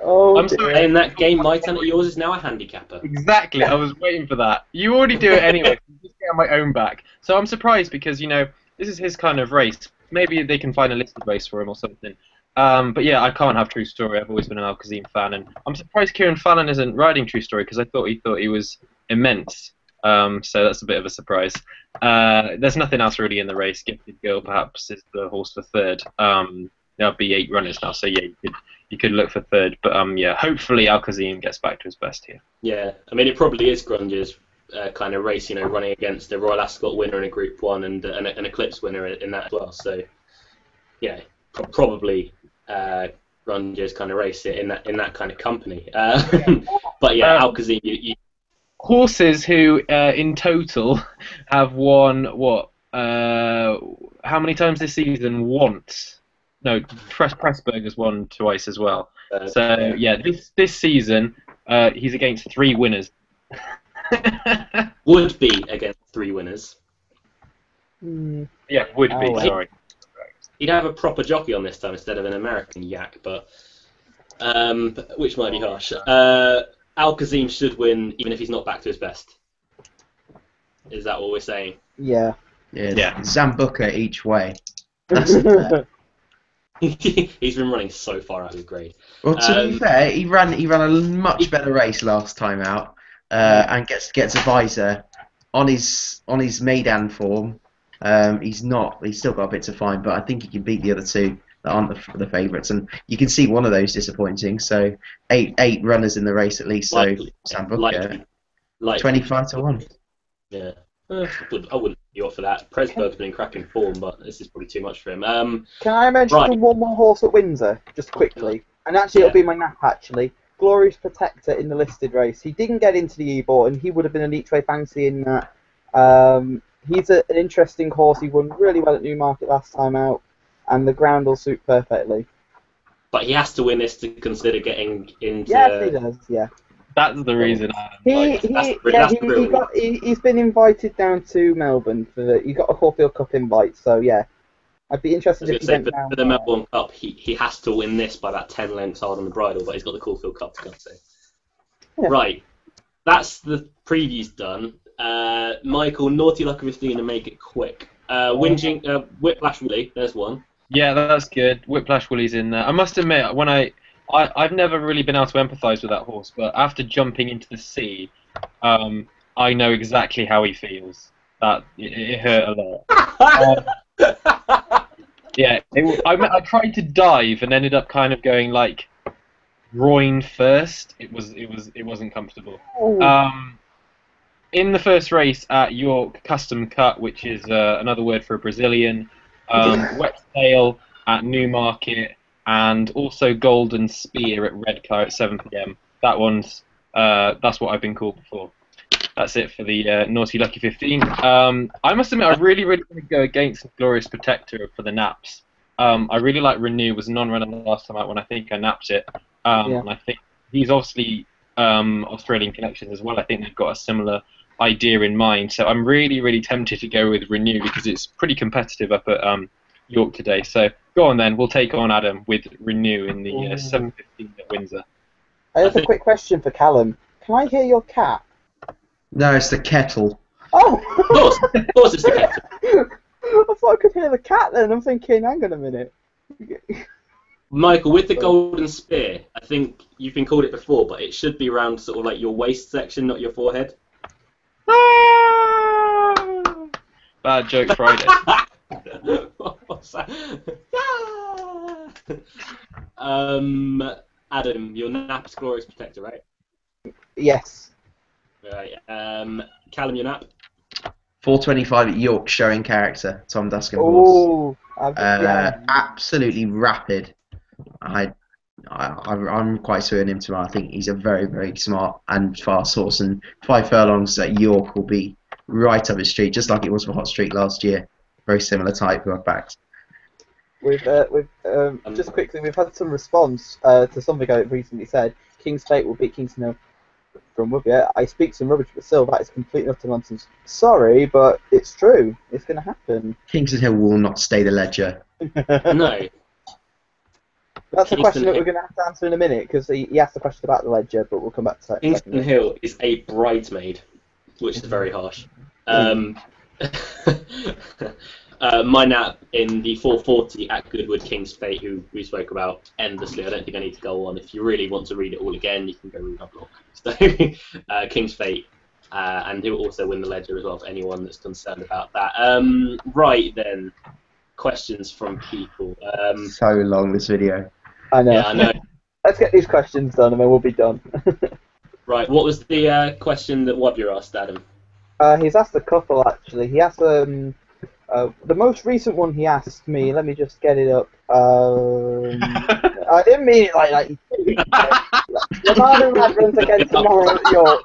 I'm sorry. In that game, my turn at yours is now a handicapper. Exactly, I was waiting for that. You already do it anyway. Just get on my own back. So I'm surprised because, you know, this is his kind of race. Maybe they can find a listed race for him or something. But yeah, I can't have True Story. I've always been an Alcazim fan, and I'm surprised Kieran Fallon isn't riding True Story because I thought he was immense. So that's a bit of a surprise. There's nothing else really in the race. Gifted Girl perhaps is the horse for third. There'll be 8 runners now, so yeah, you could look for third. But yeah, hopefully Alcazim gets back to his best here. Yeah, I mean it probably is Grundy's kind of race, you know, running against a Royal Ascot winner in a Group 1 and an Eclipse winner in that as well. So yeah, probably. Grundy's kind of race it in that kind of company. But yeah, Alcazim. Horses who in total have won what? How many times this season? Once. No, Pressburger's won twice as well. So yeah, this season he's against 3 winners. Would be against 3 winners. Yeah, would be. Sorry. He'd have a proper jockey on this time instead of an American yak, but which might be harsh. Alcazim should win even if he's not back to his best. Is that what we're saying? Yeah. Yeah. Zambuca each way. That's He's been running so far out of his grade. Well, to be fair, he ran a much better race last time out, and gets a visor on his Maidan form. He's still got a bit to find, but I think he can beat the other 2 that aren't the favourites, and you can see one of those disappointing. So 8 runners in the race at least. So Sambuca, 25-1. Yeah, I wouldn't be off for that. Pressburg's been in cracking form, but this is probably too much for him. Can I mention one more horse at Windsor, just quickly? And actually, it'll be my nap. Actually, Glorious Protector in the listed race. He didn't get into the Ebor, and he would have been an each way fancy in that. He's an interesting horse. He won really well at Newmarket last time out, and the ground will suit perfectly. But he has to win this to consider getting into... Yes, he does, yeah. That's the reason. He's been invited down to Melbourne. He got a Caulfield Cup invite, so yeah. I'd be interested I if was he going went to say, down for the there. Melbourne Cup, he has to win this by about 10 lengths hard on the bridle, but he's got the Caulfield Cup to go, so. Yeah. Right, that's the previews done. Michael, naughty luck of 15 and make it quick. Whiplash Willie, there's one. Yeah, that's good. Whiplash Willie's in there. I must admit, when I've never really been able to empathise with that horse, but after jumping into the sea, I know exactly how he feels. That it hurt a lot. Yeah, I tried to dive and ended up kind of going like groin first. It wasn't comfortable. In the first race at York, Custom Cut, which is another word for a Brazilian, Wet Tail at Newmarket, and also Golden Spear at Redcar at 7 p.m. That's what I've been called before. That's it for the Naughty Lucky 15. I must admit, I really want to go against Glorious Protector for the naps. I really like Renew, was a non-runner last time out when I think I napped it. And I think he's obviously Australian connections as well. I think they've got a similar idea in mind. So I'm really tempted to go with Renew because it's pretty competitive up at York today. So go on then, we'll take on Adam with Renew in the 7:15 at Windsor. I have a quick question for Callum. Can I hear your cat? No, it's the kettle. Oh! Of course it's the kettle. I thought I could hear the cat then. I'm thinking, hang on a minute. Michael, with the Golden Spear, I think you've been called it before, but it should be around sort of like your waist section, not your forehead. Bad joke Friday. What's that? Adam, your nap's Glorious Protector, right? Yes. Right. Callum, your nap? 425 at York, showing character. Tom Duscan horse. Oh, yeah. Absolutely rapid. I'm quite certain him tomorrow. I think he's a very smart and fast horse, and 5 furlongs at York will be right up his street, just like it was for Hot Streak last year. Very similar type who I've backed. Just quickly, we've had some response to something I recently said. King's Fate will beat Kingston Hill from Woodbury. I speak some rubbish, but still, that is complete and utter nonsense. Sorry, but it's true. It's going to happen. Kingston Hill will not stay the ledger. No. That's a question that we're going to have to answer in a minute, because he asked a question about the ledger, but we'll come back to that. Kingston Hill is a bridesmaid, which is very harsh. My nap in the 440 at Goodwood, King's Fate, who we spoke about endlessly. I don't think I need to go on. If you really want to read it all again, you can go read our blog. So, King's Fate, and he'll also win the ledger as well for anyone that's concerned about that. Right then, questions from people. So long, this video. I know. Yeah, I know. Let's get these questions done, and then we'll be done. Right, what was the question that Wobber asked, Adam? He's asked a couple, actually. He asked the most recent one he asked me. Let me just get it up. I didn't mean it like that. Lamar Lad runs again tomorrow at York.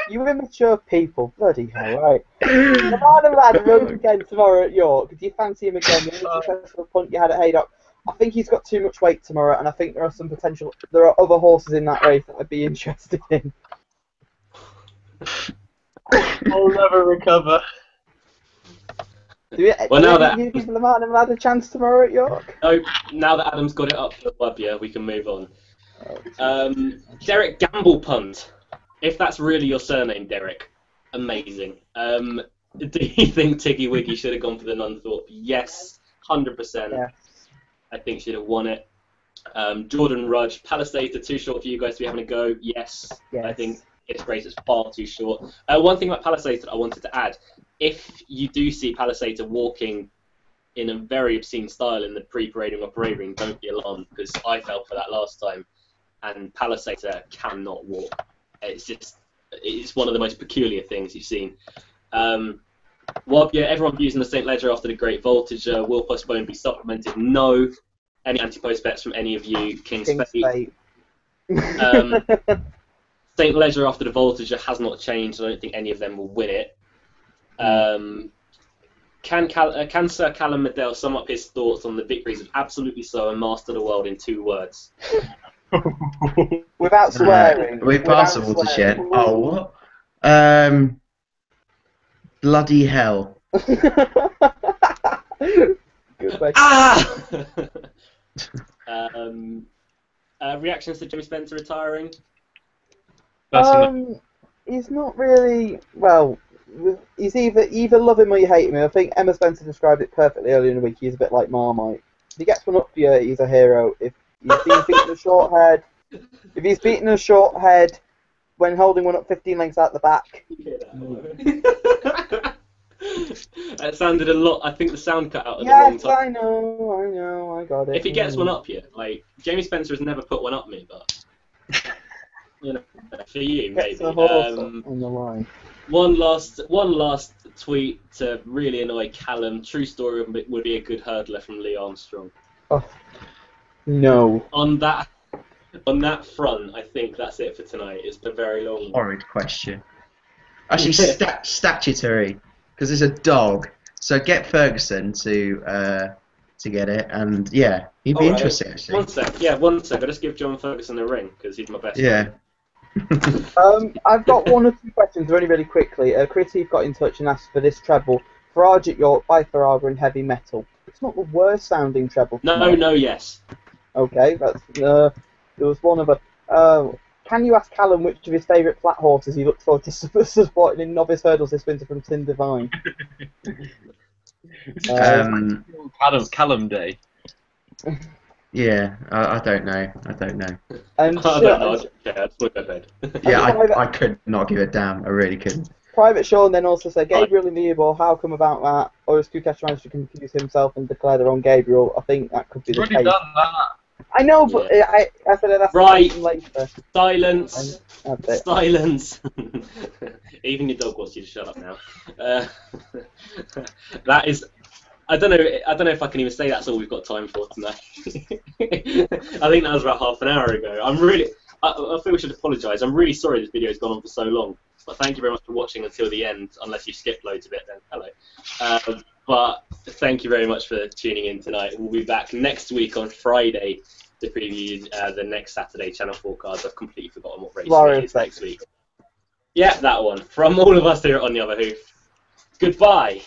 You immature people, bloody hell, right? Lamar Lad runs again tomorrow at York. Do you fancy him again? The only successful punt you had at Haydock. I think he's got too much weight tomorrow, and I think there are other horses in that race that I'd be interested in. I'll never recover. Do you give Lamar Lad a chance tomorrow at York? No, now that Adam's got it up for Wobber, we can move on. Derek Gamble Punt. If that's really your surname, Derek, amazing. Do you think Tiggy Wiggy should have gone for the Nunthorpe? Yes, 100%. Yes. I think she'd have won it. Jordan Rudge, Palisade, too short for you guys to be having a go? Yes. I think its race is far too short. One thing about Palisade that I wanted to add, if you do see Palisade walking in a very obscene style in the pre-parading or parading, don't be alarmed, because I fell for that last time, and Palisade cannot walk. It's one of the most peculiar things you've seen. Everyone using the St. Ledger after the Great Voltage. Will postpone be supplemented? No. Any anti-post bets from any of you? King's Fate. St. Ledger after the Voltage has not changed. I don't think any of them will win it. Can Sir Callum Medell sum up his thoughts on the victories of Absolutely So and Master the World in 2 words? Without swearing. We pass the watershed. Oh, what? Bloody hell. quick. Ah! Reactions to Jimmy Spencer retiring? He's not really. Well, he's either love him or you hate him. I think Emma Spencer described it perfectly earlier in the week. He's a bit like Marmite. If he gets one up for you, he's a hero. If he's been beaten a short head, when holding one up 15 lengths out the back. That sounded a lot. I think the sound cut out at the wrong Yes, time. I know, I got it. If he gets one up you, like Jamie Spencer has never put one up me, but you know, for you Gets maybe. a horse on the line. One last tweet to really annoy Callum. True story would be a good hurdler from Lee Armstrong. Oh, no. On that front, I think that's it for tonight. It's a very long one. Horrid question. Actually, statutory, because it's a dog. So get Ferguson to get it, and yeah, he'd be interested actually. One sec. I just give John Ferguson a ring because he's my best friend. I've got one or two questions really, really quickly. Chris Heath got in touch and asked for this treble. Farage at York by Farage in heavy metal. It's not the worst sounding treble. Yes. Okay, that's there was one of a. Can you ask Callum which of his favourite flat horses he looks forward to supporting in novice hurdles this winter from Tim Devine? Callum Day. Yeah, I don't know. And I don't know. Let's look at bed. Yeah, I could not give a damn. I really couldn't. Private Sean then also said, Gabriel in the Ebor, how come about that? Or is Kukash managed to confuse himself and declare the wrong Gabriel? I think that could be the case. Already done that. I know, but I said that's right. Later. Silence. That's it. Silence. Even your dog wants you to shut up now. That is. I don't know if I can even say that's all we've got time for tonight. I think that was about half an hour ago. I think we should apologise. I'm really sorry this video has gone on for so long. But thank you very much for watching until the end. Unless you skipped loads of it, then hello. But thank you very much for tuning in tonight. We'll be back next week on Friday to preview the next Saturday Channel 4 cards. I've completely forgotten what race it is next week. Yeah, that one. From all of us here on The Other Hoof, goodbye.